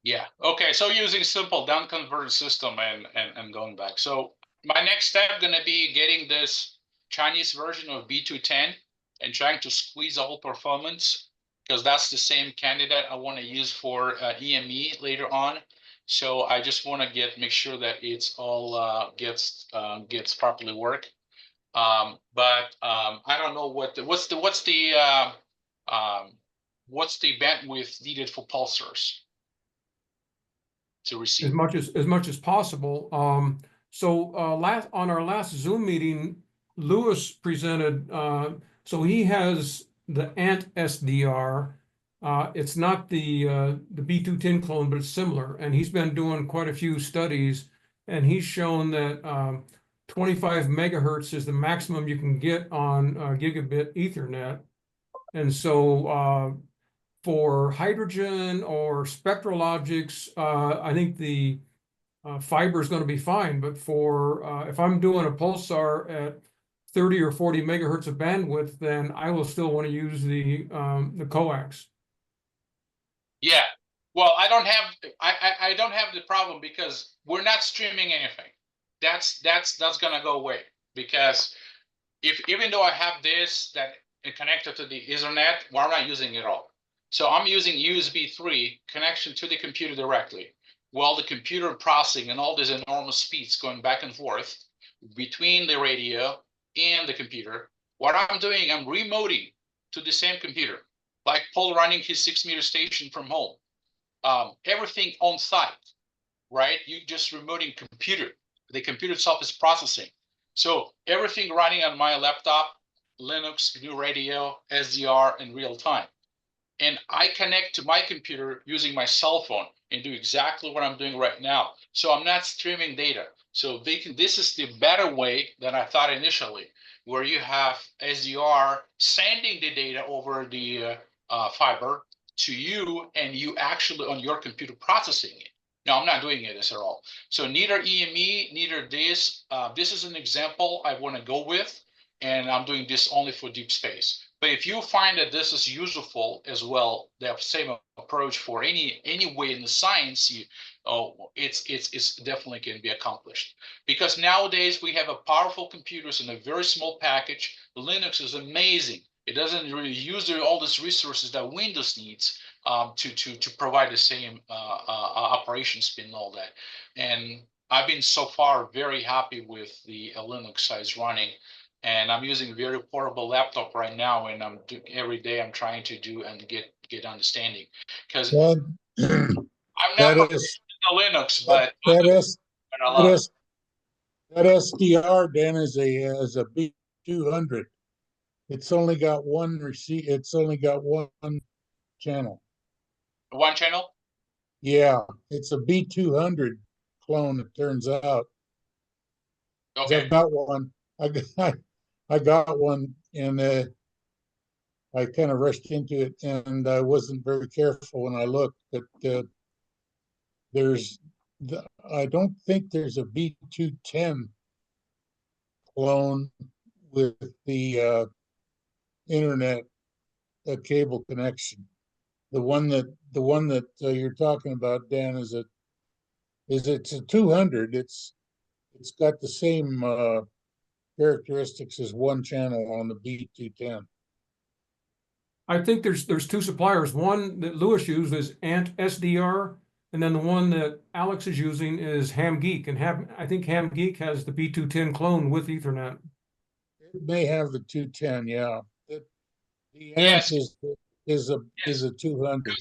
Speaker 1: Yeah. Okay. So using simple down converted system and going back. So my next step going to be getting this Chinese version of B210 and trying to squeeze all performance, because that's the same candidate I want to use for EME later on. So I just want to make sure that it's all gets properly work. But I don't know what's the bandwidth needed for pulsars to receive
Speaker 2: As much as possible. So on our last Zoom meeting, Lewis presented. So he has the ANT SDR. It's not the B210 clone, but it's similar. And he's been doing quite a few studies, and he's shown that 25 megahertz is the maximum you can get on gigabit Ethernet. And so for hydrogen or spectral objects, I think the fiber is going to be fine. But for if I'm doing a pulsar at 30 or 40 megahertz of bandwidth, then I will still want to use the coax.
Speaker 1: Yeah. Well, I don't have the problem because we're not streaming anything. That's gonna go away, because even though I have this that connected to the Ethernet, well, I'm not using it all. So I'm using USB 3 connection to the computer directly, while the computer processing and all these enormous speeds going back and forth between the radio and the computer. What I'm doing, I'm remoting to the same computer, like Paul running his 6-meter station from home. Everything on site, right? You just remoting computer. The computer itself is processing. So everything running on my laptop, Linux, GNU Radio, SDR in real time. And I connect to my computer using my cell phone and do exactly what I'm doing right now. So I'm not streaming data. So this is the better way than I thought initially, where you have SDR sending the data over the fiber to you, and you actually on your computer processing it. No, I'm not doing it at all. So neither EME, neither this. This is an example I want to go with. and I'm doing this only for deep space. But if you find that this is useful as well, the same approach for any way in the science, it's definitely can be accomplished. Because nowadays we have a powerful computers in a very small package. Linux is amazing. It doesn't really use all these resources that Windows needs to provide the same operation spin and all that. And I've been so far very happy with the Linux size running, and I'm using a very portable laptop right now, and every day I'm trying to do and get understanding, because
Speaker 5: That,
Speaker 1: I'm not
Speaker 5: that
Speaker 1: proficient
Speaker 5: is,
Speaker 1: in Linux,
Speaker 5: that,
Speaker 1: but
Speaker 5: that is,
Speaker 1: I
Speaker 5: that
Speaker 1: love it.
Speaker 5: is, that SDR, Dan, is a B200. It's only got one it's only got one channel.
Speaker 1: One channel.
Speaker 5: Yeah, it's a B200 clone, it turns out. 'Cause
Speaker 1: Okay.
Speaker 5: I've got one. I got one, and I kind of rushed into it, and I wasn't very careful when I looked. But there's, I don't think there's a B210 clone with the internet cable connection. The one that you're talking about, Dan, it's a 200. It's got the same characteristics as one channel on the B210.
Speaker 2: I think there's two suppliers. One that Lewis used is Ant SDR, and then the one that Alex is using is Ham Geek. And I think Ham Geek has the B210 clone with Ethernet.
Speaker 5: It may have the 210, yeah. The
Speaker 1: Yes.
Speaker 5: Ant is
Speaker 1: Yes.
Speaker 5: a 200.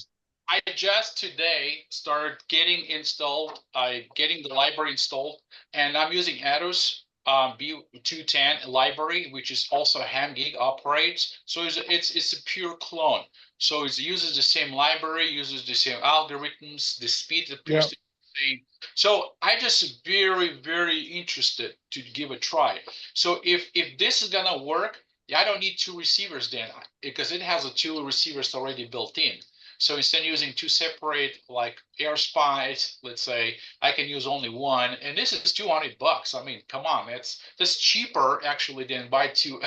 Speaker 1: I just today started getting the library installed, and I'm using Atos B210 library, which is also HamGig operates. So it's a pure clone. So it uses the same library, uses the same algorithms, the speed appears
Speaker 5: Yeah.
Speaker 1: to be the same. So I just very interested to give a try. So if this is gonna work, I don't need two receivers then, because it has a two receivers already built in. So instead of using two separate like AirSpice, let's say, I can use only one, and this is $200. I mean, come on, that's cheaper actually than buy two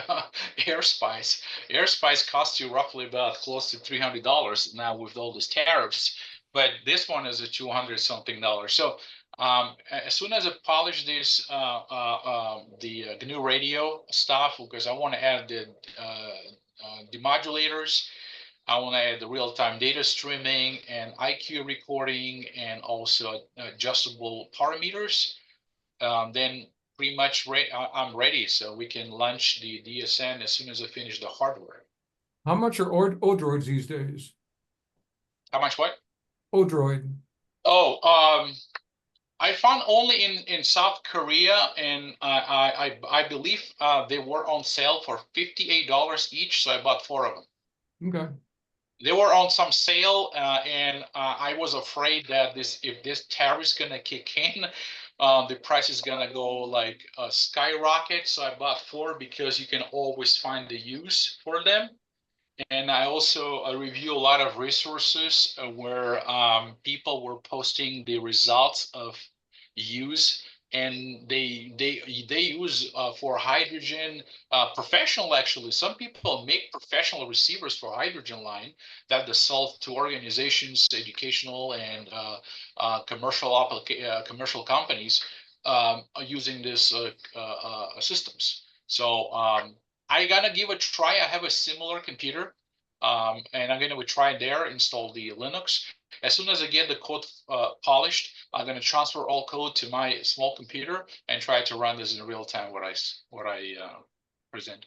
Speaker 1: AirSpice. AirSpice costs you roughly about close to $300 now with all these tariffs, but this one is a 200 something dollars. So as soon as I polish this, the GNU radio stuff, because I want to add the demodulators. I want to add the real-time data streaming and IQ recording and also adjustable parameters. Then pretty much I'm ready, so we can launch the DSN as soon as I finish the hardware.
Speaker 2: How much are Odroids these days?
Speaker 1: How much what?
Speaker 2: Odroid.
Speaker 1: Oh, I found only in South Korea, and I believe they were on sale for $58 each, so I bought 4 of them.
Speaker 2: Okay.
Speaker 1: They were on some sale, and I was afraid that if this tariff is gonna kick in, the price is gonna go like skyrocket. So I bought 4 because you can always find the use for them. And I also review a lot of resources where people were posting the results of use, and they use for hydrogen professional. Actually, some people make professional receivers for hydrogen line that they sell to organizations, educational and commercial companies using this systems. So I gotta give a try. I have a similar computer, and I'm gonna try there, install the Linux. As soon as I get the code polished, I'm gonna transfer all code to my small computer and try to run this in real time. What I present.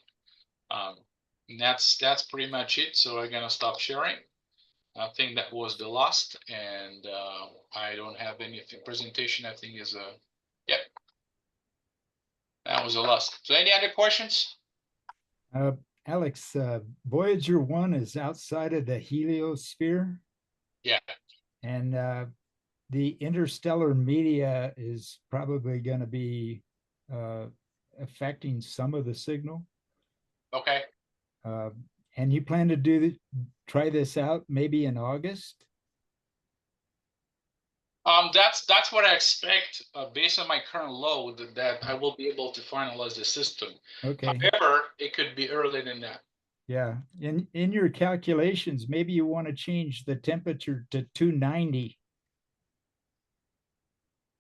Speaker 1: And that's pretty much it. So I'm gonna stop sharing. I think that was the last, and I don't have any presentation. I think is a yeah. That was the last. So any other questions?
Speaker 3: Alex, Voyager 1 is outside of the heliosphere,
Speaker 1: Yeah.
Speaker 3: and the interstellar media is probably going to be affecting some of the signal.
Speaker 1: Okay.
Speaker 3: And you plan to try this out maybe in August?
Speaker 1: That's what I expect, based on my current load, that I will be able to finalize the system.
Speaker 3: Okay,
Speaker 1: However, it could be earlier than that.
Speaker 3: yeah. In your calculations, maybe you want to change the temperature to 290.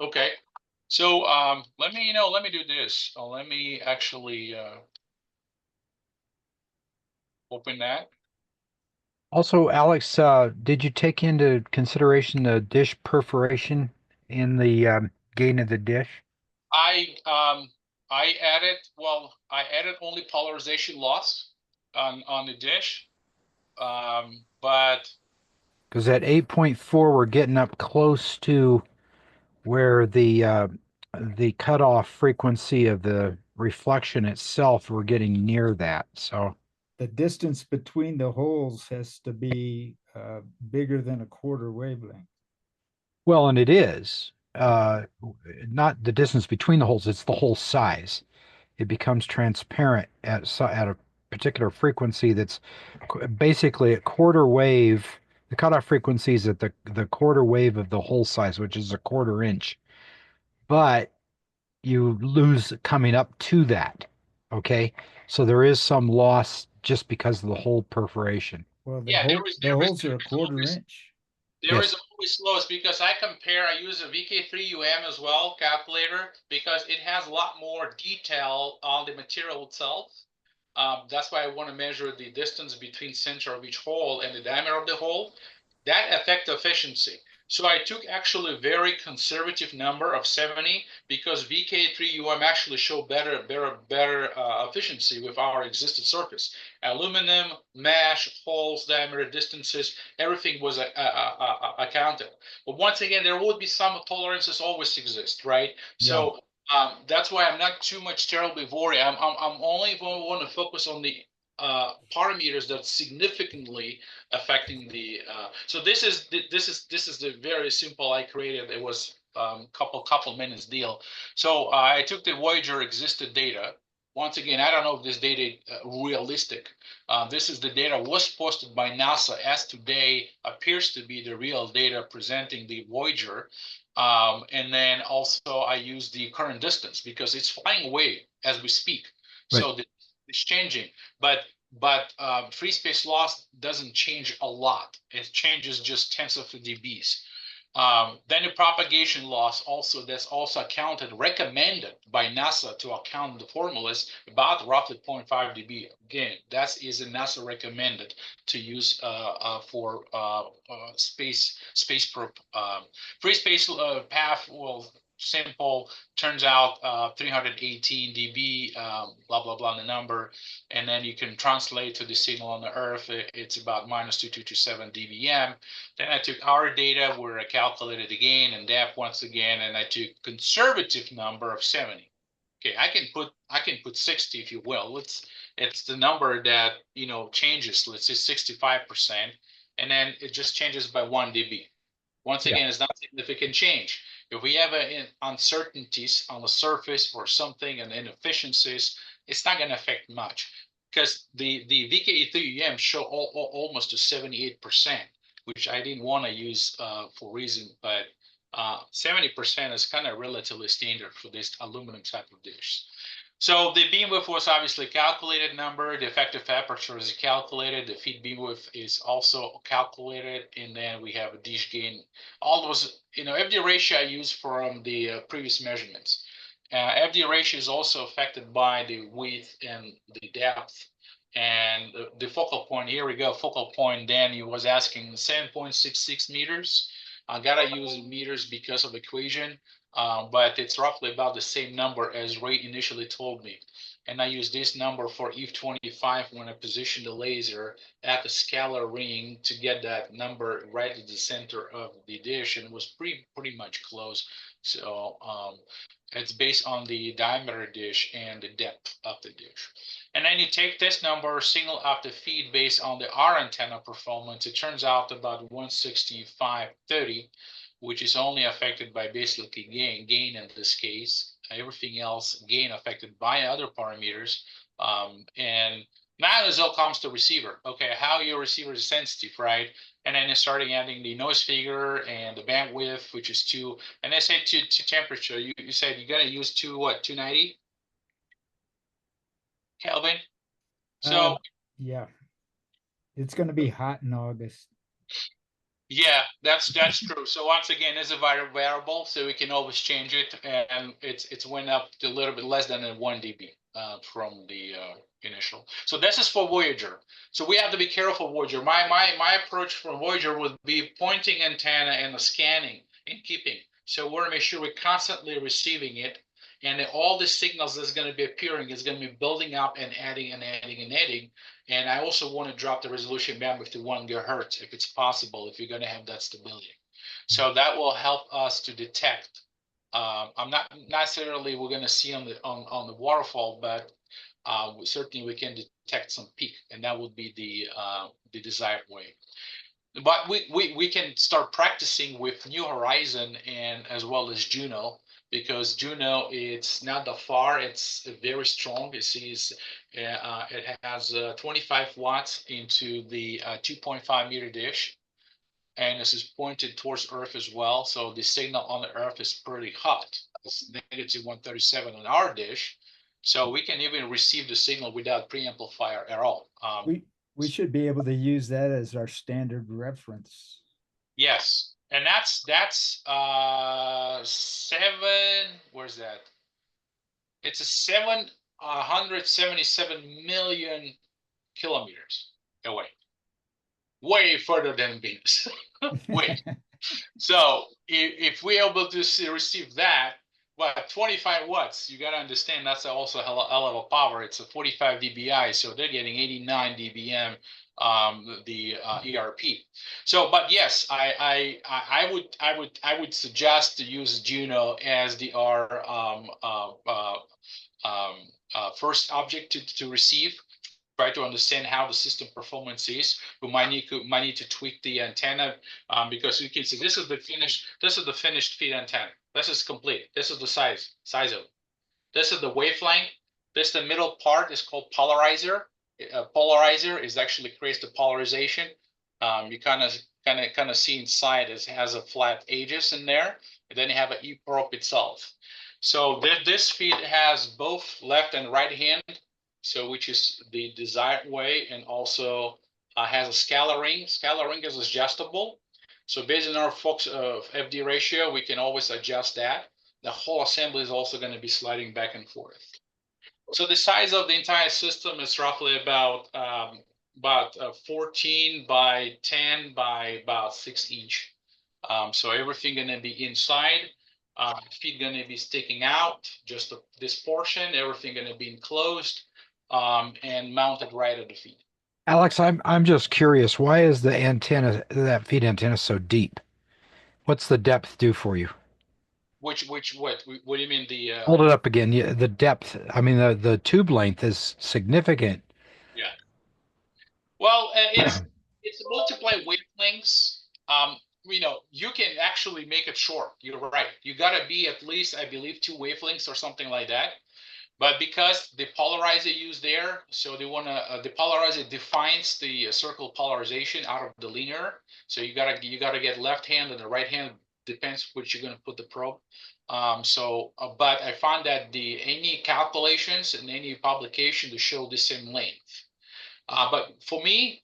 Speaker 1: Okay, so let me do this. Let me actually open that.
Speaker 4: Also, Alex, did you take into consideration the dish perforation in the gain of the dish?
Speaker 1: I added, well, I added only polarization loss on the dish, but
Speaker 4: Because at 8.4, we're getting up close to where the cutoff frequency of the reflection itself, we're getting near that. So,
Speaker 3: The distance between the holes has to be bigger than a quarter wavelength.
Speaker 4: well, and it is not the distance between the holes, it's the hole size. It becomes transparent at a particular frequency that's basically a quarter wave. The cutoff frequency is at the quarter wave of the hole size, which is a quarter inch. But you lose coming up to that. Okay. So there is some loss just because of the hole perforation.
Speaker 3: Well,
Speaker 1: yeah,
Speaker 3: the holes are a quarter
Speaker 1: always,
Speaker 3: inch.
Speaker 1: there is
Speaker 4: Yes.
Speaker 1: always loss, because I compare. I use a VK3UM as well calculator, because it has a lot more detail on the material itself. That's why I want to measure the distance between center of each hole and the diameter of the hole. That affects efficiency. So I took actually a very conservative number of 70, because VK3UM actually show better efficiency with our existing surface. Aluminum, mesh, holes, diameter, distances, everything was accounted. But once again, there would be some tolerances always exist, right? So that's why I'm not too much terribly worried. I'm only want to focus on the parameters that significantly affecting the. So this is the very simple I created. It was couple minutes deal. So I took the Voyager existed data. Once again, I don't know if this data realistic. This is the data was posted by NASA as today appears to be the real data presenting the Voyager. And then also I use the current distance because it's flying away as we speak.
Speaker 4: Right.
Speaker 1: So it's changing, but free space loss doesn't change a lot. It changes just tens of dBs. Then the propagation loss also, that's also accounted, recommended by NASA to account the formulas, about roughly 0.5 dB. Again, that is a NASA recommended to use for space probe. Free space path, well, simple, turns out 318 dB, blah, blah, blah, the number. And then you can translate to the signal on the Earth. It's about minus 2227 dBm. Then I took our data where I calculated the gain and depth once again, and I took conservative number of 70. Okay, I can put 60 if you will. It's the number that changes. Let's say 65%, and then it just changes by 1 dB. Once
Speaker 4: Yeah.
Speaker 1: again, it's not a significant change. If we have uncertainties on the surface or something and inefficiencies, it's not going to affect much, because the VKE3UM show almost to 78%, which I didn't want to use for reason, but 70% is kind of relatively standard for this aluminum type of dish. So the beam width was obviously calculated number, the effective aperture is calculated, the feed beam width is also calculated, and then we have a dish gain. All those, FD ratio I used from the previous measurements. FD ratio is also affected by the width and the depth. And the focal point, here we go, focal point, Danny was asking 7.66 meters. I gotta use meters because of equation. But it's roughly about the same number as Ray initially told me. And I use this number for EVE25 when I position the laser at the scalar ring to get that number right at the center of the dish, and it was pretty much close. So it's based on the diameter dish and the depth of the dish. And then you take this number, single out the feed based on the R antenna performance. It turns out about 165.30, which is only affected by basically gain in this case. Everything else gain affected by other parameters. And Now it all comes to receiver. Okay, how your receiver is sensitive, right? And then you're starting adding the noise figure and the bandwidth, which is two. And I said to temperature. You said you're gonna use 290 Kelvin. So
Speaker 3: Yeah, it's gonna be hot in August.
Speaker 1: yeah, that's true. So once again, it's a variable, so we can always change it, and it's went up to a little bit less than a 1 dB from the initial. So this is for Voyager. So we have to be careful, Voyager. My approach for Voyager would be pointing antenna and the scanning and keeping. So we're make sure we're constantly receiving it, and all the signals that's going to be appearing is going to be building up and adding and adding and adding. And I also want to drop the resolution bandwidth to 1 gigahertz if it's possible, if you're going to have that stability. So that will help us to detect. I'm not necessarily we're going to see on the waterfall, but certainly we can detect some peak, and that would be the desired way. But we can start practicing with New Horizon and as well as Juno, because Juno, it's not that far, it's very strong. It sees it has 25 watts into the 2.5 meter dish, and this is pointed towards Earth as well. So the signal on the Earth is pretty hot. It's negative 137 on our dish, so we can even receive the signal without preamplifier at all.
Speaker 3: We should be able to use that as our standard reference.
Speaker 1: Yes, and that's 7. Where's that? It's a 777 million kilometers away, way further than Venus. Way. So if we're able to receive that, well, 25 watts, you got to understand that's also a hell of a power. It's a 45 dBi, so they're getting 89 dBm, the ERP. So, but yes, I would suggest to use Juno as our first object to receive. Try to understand how the system performance is. We might need to tweak the antenna, because you can see this is the finished feed antenna. This is complete. This is the size of it. This is the wavelength. This the middle part is called polarizer. A polarizer is actually creates the polarization. You kind of see inside it has a flat edges in there, and then you have an E-probe itself. So this feed has both left and right hand, so which is the desired way, and also has a scalar ring. Scalar ring is adjustable. So based on our Fox FD ratio, we can always adjust that. The whole assembly is also going to be sliding back and forth. So the size of the entire system is roughly about 14 by 10 by about 6 inch. So everything going to be inside. Feet going to be sticking out, just this portion. Everything going to be enclosed and mounted right at the feet.
Speaker 4: Alex, I'm just curious, why is the antenna, that feed antenna, so deep? What's the depth do for you?
Speaker 1: What do you mean the?
Speaker 4: Hold it up again. Yeah, the depth. I mean, the tube length is significant.
Speaker 1: Yeah. Well, it's multiply wavelengths. You can actually make it short. You're right. You gotta be at least, I believe, 2 wavelengths or something like that. But because the polarizer used there, so they want to the polarizer defines the circle polarization out of the linear. So you gotta get left hand and the right hand, depends which you're gonna put the probe. But I found that any calculations and any publication to show the same length. But for me,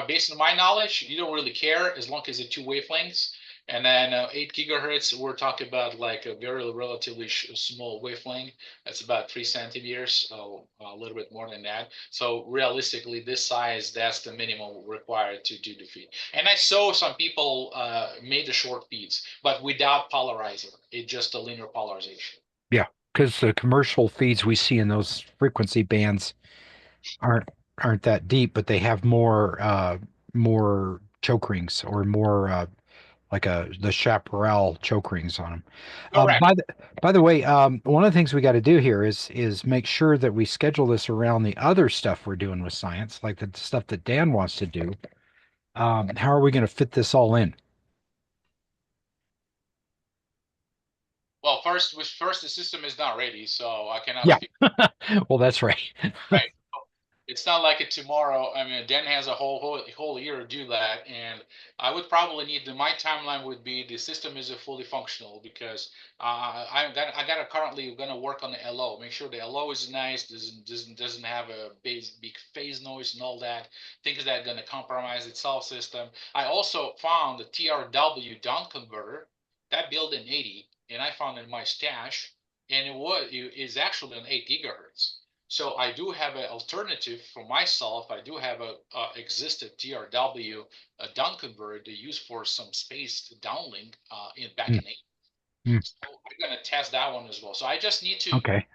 Speaker 1: based on my knowledge, you don't really care as long as the 2 wavelengths. And then 8 gigahertz, we're talking about like a very relatively small wavelength. That's about 3 centimeters, so a little bit more than that. So realistically, this size, that's the minimum required to do the feed. And I saw some people made the short feeds, but without polarizer. It's just a linear polarization.
Speaker 4: Yeah, because the commercial feeds we see in those frequency bands aren't that deep, but they have more choke rings, or more like the chaparral choke rings on them.
Speaker 1: Correct.
Speaker 4: By the way, one of the things we got to do here is make sure that we schedule this around the other stuff we're doing with science, like the stuff that Dan wants to do. How are we going to fit this all in?
Speaker 1: Well, first the system is not ready, so I cannot
Speaker 4: Yeah.
Speaker 1: speak.
Speaker 4: Well, that's right.
Speaker 1: Right. It's not like it tomorrow. I mean, Dan has a whole year to do that, and I would probably need my timeline would be the system is fully functional because I gotta currently gonna work on the LO, make sure the LO is nice, doesn't have a big phase noise and all that. Things that are gonna compromise its cell system. I also found the TRW down converter that built in 80, and I found in my stash, and it is actually an 8 GHz. So I do have an alternative for myself. I do have a existed TRW down converter to use for some space downlink in back
Speaker 4: Mm,
Speaker 1: in 8.
Speaker 4: mm,
Speaker 1: So I'm gonna test that one as well. So I just need to
Speaker 4: okay.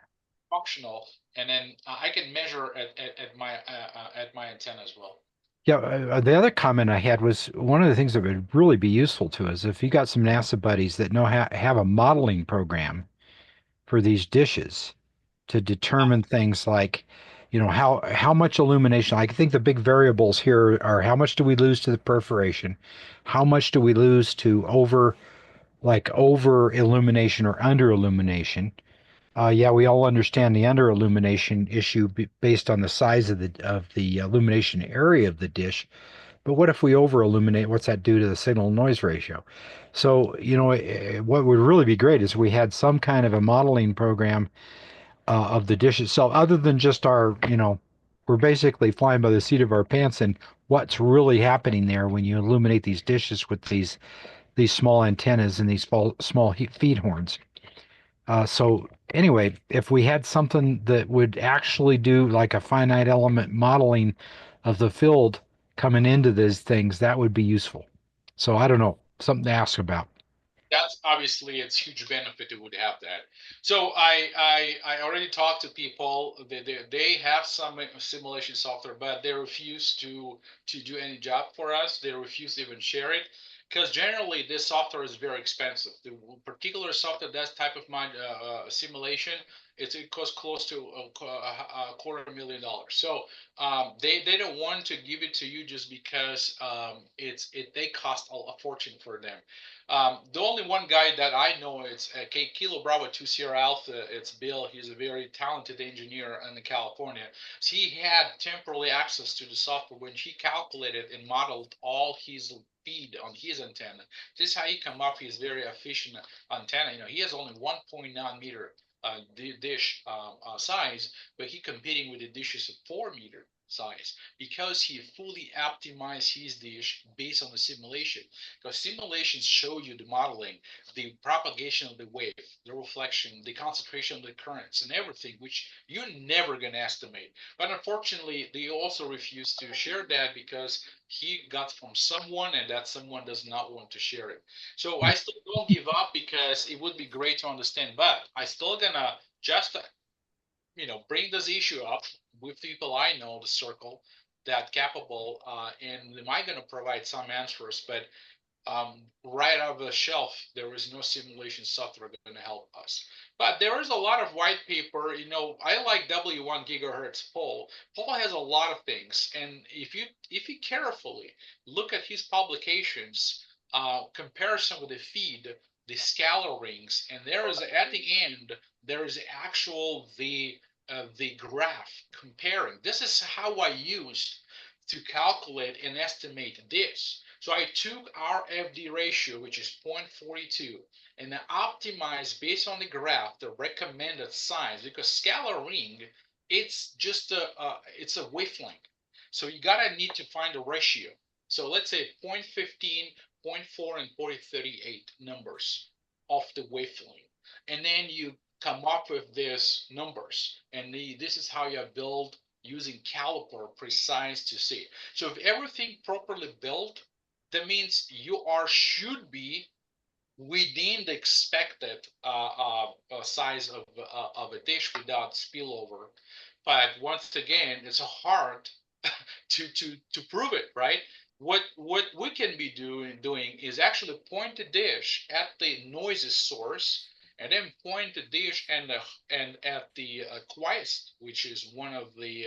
Speaker 1: functional, and then I can measure at my antenna as well.
Speaker 4: Yeah, the other comment I had was one of the things that would really be useful to us if you got some NASA buddies that know how have a modeling program for these dishes to determine things like, how much illumination. I think the big variables here are how much do we lose to the perforation, how much do we lose to over illumination or under illumination. Yeah, we all understand the under illumination issue based on the size of the illumination area of the dish. But what if we over illuminate? What's that do to the signal noise ratio? So, what would really be great is we had some kind of a modeling program of the dish itself, other than just we're basically flying by the seat of our pants and what's really happening there when you illuminate these dishes with these small antennas and these small feed horns. So anyway, if we had something that would actually do like a finite element modeling of the field coming into these things, that would be useful. So I don't know, something to ask about.
Speaker 1: That's obviously it's huge benefit it would have that. So I already talked to people. They have some simulation software, but they refuse to do any job for us. They refuse to even share it because generally this software is very expensive. The particular software that type of simulation, it costs close to a $250,000. So they don't want to give it to you just because they cost a fortune for them. The only one guy that I know it's Kilo Bravo 2 Sierra Alpha. It's Bill. He's a very talented engineer in California. So he had temporary access to the software when he calculated and modeled all his feed on his antenna. This is how he come up his very efficient antenna. He has only 1.9 meter dish size, but he competing with the dishes of 4 meter size because he fully optimized his dish based on the simulation, because simulations show you the modeling, the propagation of the wave, the reflection, the concentration of the currents, and everything, which you're never going to estimate. But unfortunately, they also refuse to share that because he got from someone, and that someone does not want to share it. So I still don't give up because it would be great to understand, but I still gonna just bring this issue up with people I know, the circle that capable, and am I going to provide some answers? But right off the shelf, there is no simulation software going to help us. But there is a lot of white paper. I like W1 gigahertz Paul. Paul has a lot of things, and if you carefully look at his publications, comparison with the feed, the scalar rings, and there is at the end there is actual the graph comparing. This is how I used to calculate and estimate this. So I took our FD ratio, which is 0.42, and I optimized based on the graph the recommended size, because scalar ring, it's just it's a wavelength. So you gotta need to find a ratio. So let's say 0.15, 0.4, and 0.38 numbers of the wavelength. And then you come up with these numbers. And this is how you build using caliper precise to see. So if everything properly built, that means should be within the expected size of a dish without spillover. But once again, it's hard to prove it, right? What we can be doing is actually point the dish at the noisy source, and then point the dish and at the quietest, which is one of the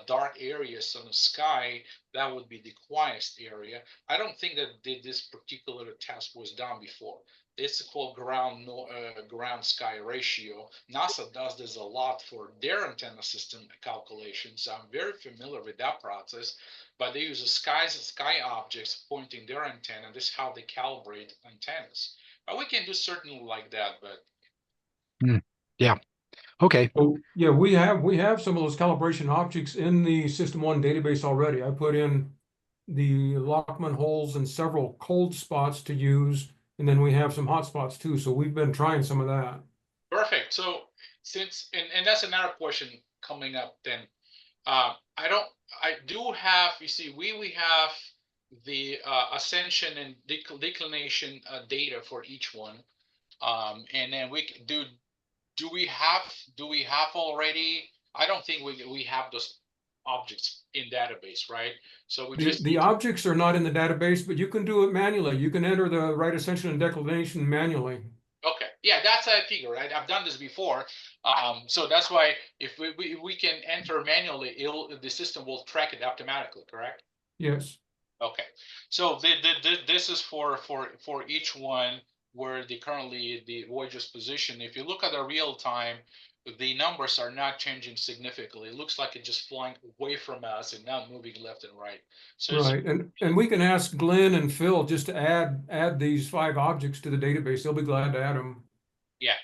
Speaker 1: dark areas on the sky. That would be the quietest area. I don't think that this particular test was done before. It's called ground sky ratio. NASA does this a lot for their antenna system calculations. I'm very familiar with that process, but they use sky objects pointing their antenna. This is how they calibrate antennas. But we can do certainly like that, but
Speaker 4: Yeah. Okay.
Speaker 2: So, yeah, we have some of those calibration objects in the System 1 database already. I put in the Lockman holes and several cold spots to use, and then we have some hot spots too. So we've been trying some of that.
Speaker 1: perfect. So since and that's another question coming up then. I do have, you see, we have the ascension and declination data for each one. And then do we have already? I don't think we have those objects in database, right? So we just
Speaker 2: The objects are not in the database, but you can do it manually. You can enter the right ascension and declination manually.
Speaker 1: okay, yeah, that's I figure, right? I've done this before, so that's why if we can enter manually, the system will track it automatically, correct?
Speaker 2: Yes.
Speaker 1: Okay, so this is for each one where currently the Voyager's position. If you look at the real time, the numbers are not changing significantly. It looks like it's just flying away from us and not moving left and right. So
Speaker 2: Right, and we can ask Glenn and Phil just to add these 5 objects to the database. They'll be glad to add them.
Speaker 1: yeah.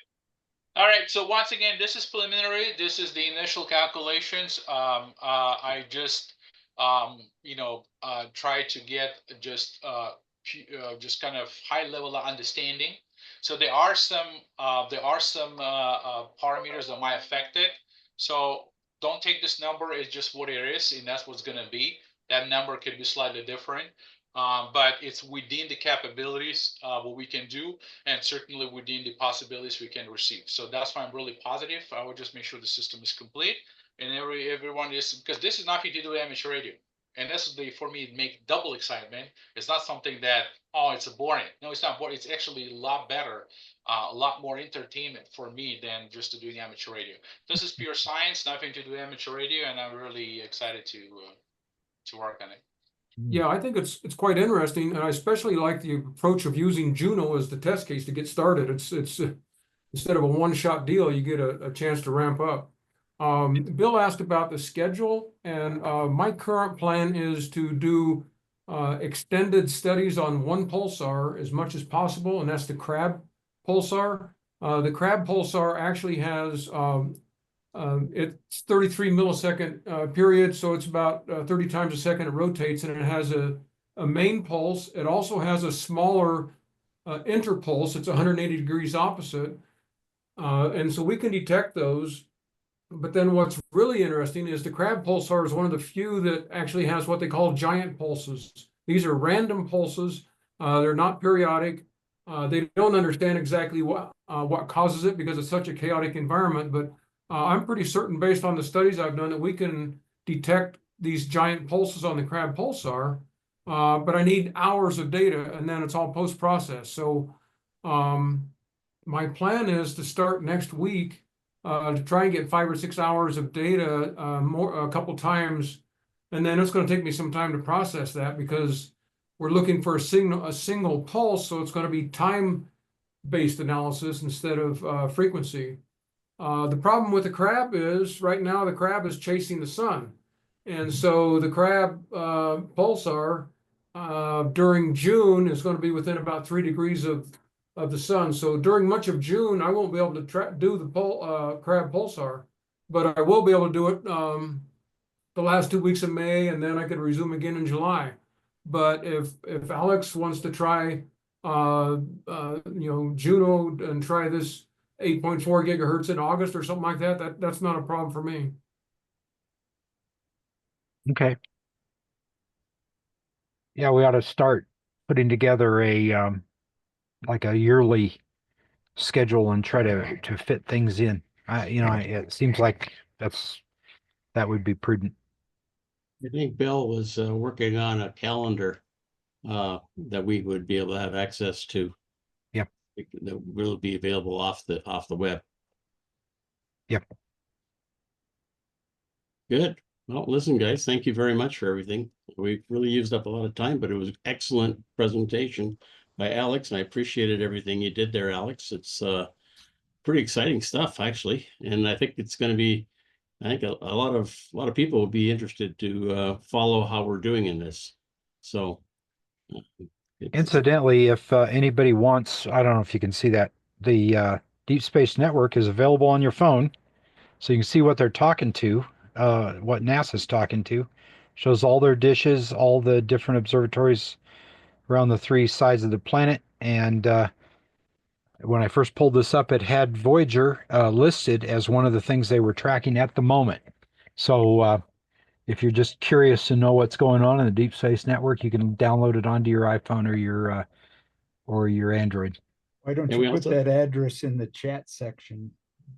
Speaker 1: All right, so once again, this is preliminary. This is the initial calculations. I just, try to get just kind of high level understanding. So there are some parameters that might affect it. So don't take this number as just what it is, and that's what's going to be. That number could be slightly different, but it's within the capabilities what we can do, and certainly within the possibilities we can receive. So that's why I'm really positive. I will just make sure the system is complete, and everyone is, because this is nothing to do with amateur radio. And that's for me, make double excitement. It's not something that, oh, it's boring. No, it's not boring. It's actually a lot better, a lot more entertainment for me than just to doing amateur radio. This is pure science, nothing to do with amateur radio, and I'm really excited to work on it.
Speaker 2: Yeah, I think it's quite interesting, and I especially like the approach of using Juno as the test case to get started. It's instead of a one-shot deal, you get a chance to ramp up. Bill asked about the schedule, and my current plan is to do extended studies on one pulsar as much as possible, and that's the Crab pulsar. The Crab pulsar actually has it's 33 millisecond period, so it's about 30 times a second it rotates, and it has a main pulse. It also has a smaller interpulse. It's 180 degrees opposite, and so we can detect those. But then what's really interesting is the Crab pulsar is one of the few that actually has what they call giant pulses. These are random pulses. They're not periodic. They don't understand exactly what causes it because it's such a chaotic environment, but I'm pretty certain based on the studies I've done that we can detect these giant pulses on the Crab pulsar, but I need hours of data, and then it's all post-processed. So my plan is to start next week to try and get 5 or 6 hours of data a couple times, and then it's going to take me some time to process that because we're looking for a single pulse, so it's going to be time-based analysis instead of frequency. The problem with the Crab is right now the Crab is chasing the sun, and so the Crab pulsar during June is going to be within about 3 degrees of the sun. So during much of June, I won't be able to do the Crab pulsar, but I will be able to do it the last 2 weeks of May, and then I could resume again in July. But if Alex wants to try Juno and try this 8.4 gigahertz in August or something like that, that's not a problem for me.
Speaker 4: Okay. Yeah, we ought to start putting together a like a yearly schedule and try to fit things in. It seems like that would be prudent.
Speaker 6: I think Bill was working on a calendar that we would be able to have access to.
Speaker 4: Yep.
Speaker 6: That will be available off the web.
Speaker 4: Yep.
Speaker 6: Good. Well, listen, guys, thank you very much for everything. We really used up a lot of time, but it was excellent presentation. by Alex, and I appreciated everything you did there, Alex. It's pretty exciting stuff, actually, and I think it's going to be. I think a lot of people will be interested to follow how we're doing in this. So, it's,
Speaker 4: Incidentally, if anybody wants, I don't know if you can see that, the Deep Space Network is available on your phone, so you can see what they're talking to, what NASA's talking to. Shows all their dishes, all the different observatories around the three sides of the planet. And when I first pulled this up, it had Voyager listed as one of the things they were tracking at the moment. So if you're just curious to know what's going on in the Deep Space Network, you can download it onto your iPhone or your Android.
Speaker 3: Why don't
Speaker 6: And we
Speaker 3: you put
Speaker 6: also-
Speaker 3: that address in the chat section,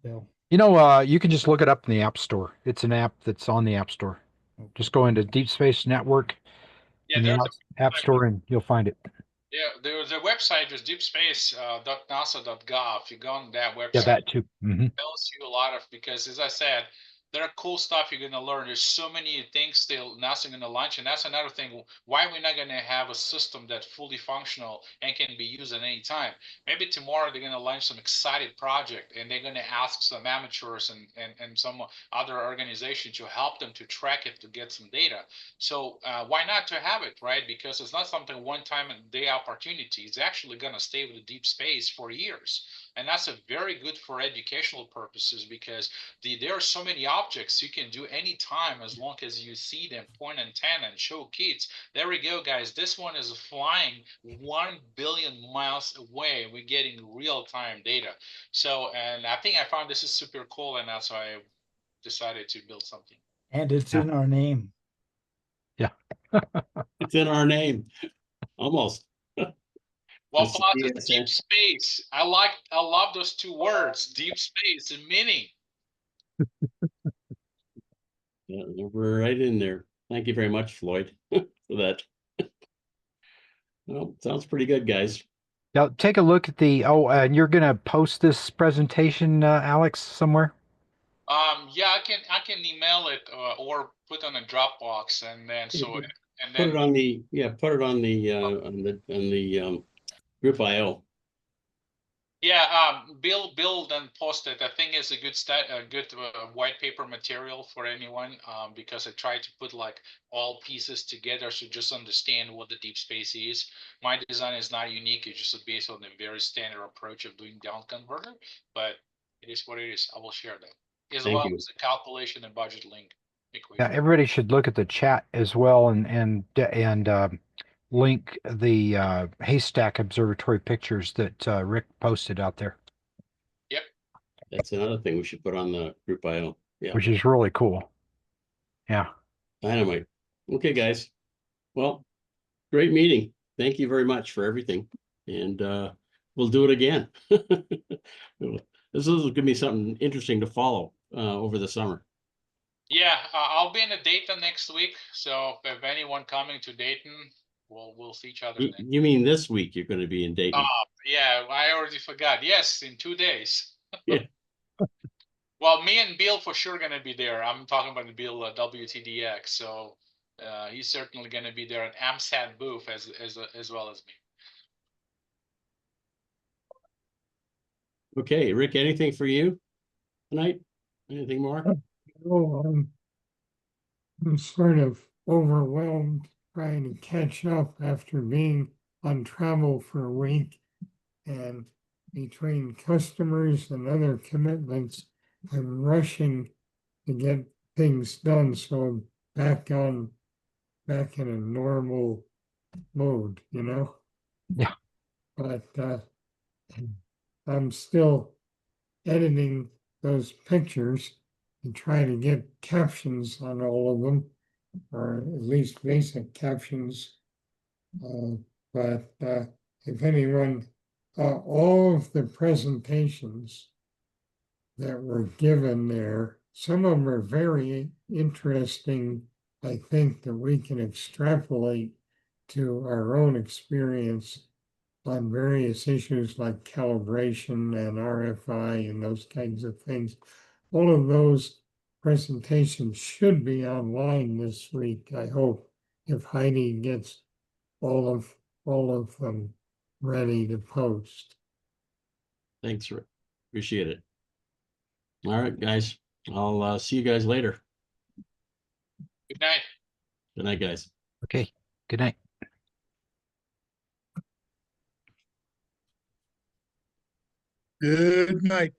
Speaker 3: Bill?
Speaker 4: You know, you can just look it up in the App Store. It's an app that's on the App Store.
Speaker 3: Okay.
Speaker 4: Just go into Deep Space Network
Speaker 1: Yeah,
Speaker 4: in the
Speaker 1: there's
Speaker 4: App Store and you'll find it.
Speaker 1: yeah, there's a website is deepspace.nasa.gov. You go on that website.
Speaker 4: Yeah, that too.
Speaker 1: Tells you a lot of, because as I said, there are cool stuff you're gonna learn. There's so many things still NASA gonna launch, and that's another thing. Why we're not gonna have a system that's fully functional and can be used at any time? Maybe tomorrow they're gonna launch some excited project, and they're gonna ask some amateurs and some other organization to help them to track it to get some data. So why not to have it, right? Because it's not something one time and day opportunity. It's actually gonna stay with the deep space for years. And that's a very good for educational purposes, because there are so many objects you can do anytime as long as you see them, point antenna and show kids. There we go, guys. This one is flying 1 billion miles away. We're getting real-time data. So, and I think I found this is super cool, and that's why I decided to build something.
Speaker 3: And it's
Speaker 4: Yeah.
Speaker 3: in our name.
Speaker 4: Yeah.
Speaker 6: it's in our name, almost.
Speaker 1: Well,
Speaker 6: It's
Speaker 1: plus it's
Speaker 6: DSN.
Speaker 1: deep space. I love those two words, deep space and meaning.
Speaker 6: Yeah, we're right in there. Thank you very much, Floyd, for that. Well, sounds pretty good, guys.
Speaker 4: Now take a look at and you're gonna post this presentation, Alex, somewhere?
Speaker 1: Yeah, I can email it or put on a Dropbox, and then and
Speaker 6: Put
Speaker 1: then
Speaker 6: it on the group IO.
Speaker 1: yeah, Bill then posted. I think it's a good white paper material for anyone, because I tried to put like all pieces together so just understand what the deep space is. My design is not unique; it's just based on a very standard approach of doing down converter, but it is what it is. I will share that as
Speaker 6: Thank
Speaker 1: well
Speaker 6: you.
Speaker 1: as the calculation and budget link
Speaker 4: Yeah,
Speaker 1: equation.
Speaker 4: everybody should look at the chat as well and link the haystack observatory pictures that Rick posted out there,
Speaker 1: Yep.
Speaker 6: That's another thing we should put on the group IO. Yeah,
Speaker 4: which is really cool. Yeah.
Speaker 6: dynamite. Okay, guys. Well, great meeting. Thank you very much for everything. And we'll do it again. This will give me something interesting to follow over the summer.
Speaker 1: Yeah, I'll be in Dayton next week. So if anyone coming to Dayton, we'll see each other.
Speaker 6: You mean this week you're going to be in Dayton?
Speaker 1: Yeah, I already forgot. Yes, in 2 days.
Speaker 6: Yeah.
Speaker 1: Well, me and Bill for sure gonna be there. I'm talking about Bill WTDX. So he's certainly gonna be there at AMSAT booth as well as me.
Speaker 6: Okay, Rick, anything for you tonight? Anything more?
Speaker 2: Oh, I'm sort of overwhelmed trying to catch up after being on travel for a week. And between customers and other commitments, I'm rushing to get things done. So I'm back in a normal mode, you know?
Speaker 4: Yeah.
Speaker 2: But I'm still editing those pictures and try to get captions on all of them, or at least basic captions. But if anyone, all of the presentations that were given there, some of them are very interesting. I think that we can extrapolate to our own experience on various issues like calibration and RFI and those kinds of things. All of those presentations should be online this week, I hope, if Heidi gets all of them
Speaker 7: ready to post.
Speaker 6: Thanks, Rick. Appreciate it. All right, guys. I'll see you guys later.
Speaker 1: Good night.
Speaker 6: Good night, guys.
Speaker 4: Okay, good night.
Speaker 5: Good night.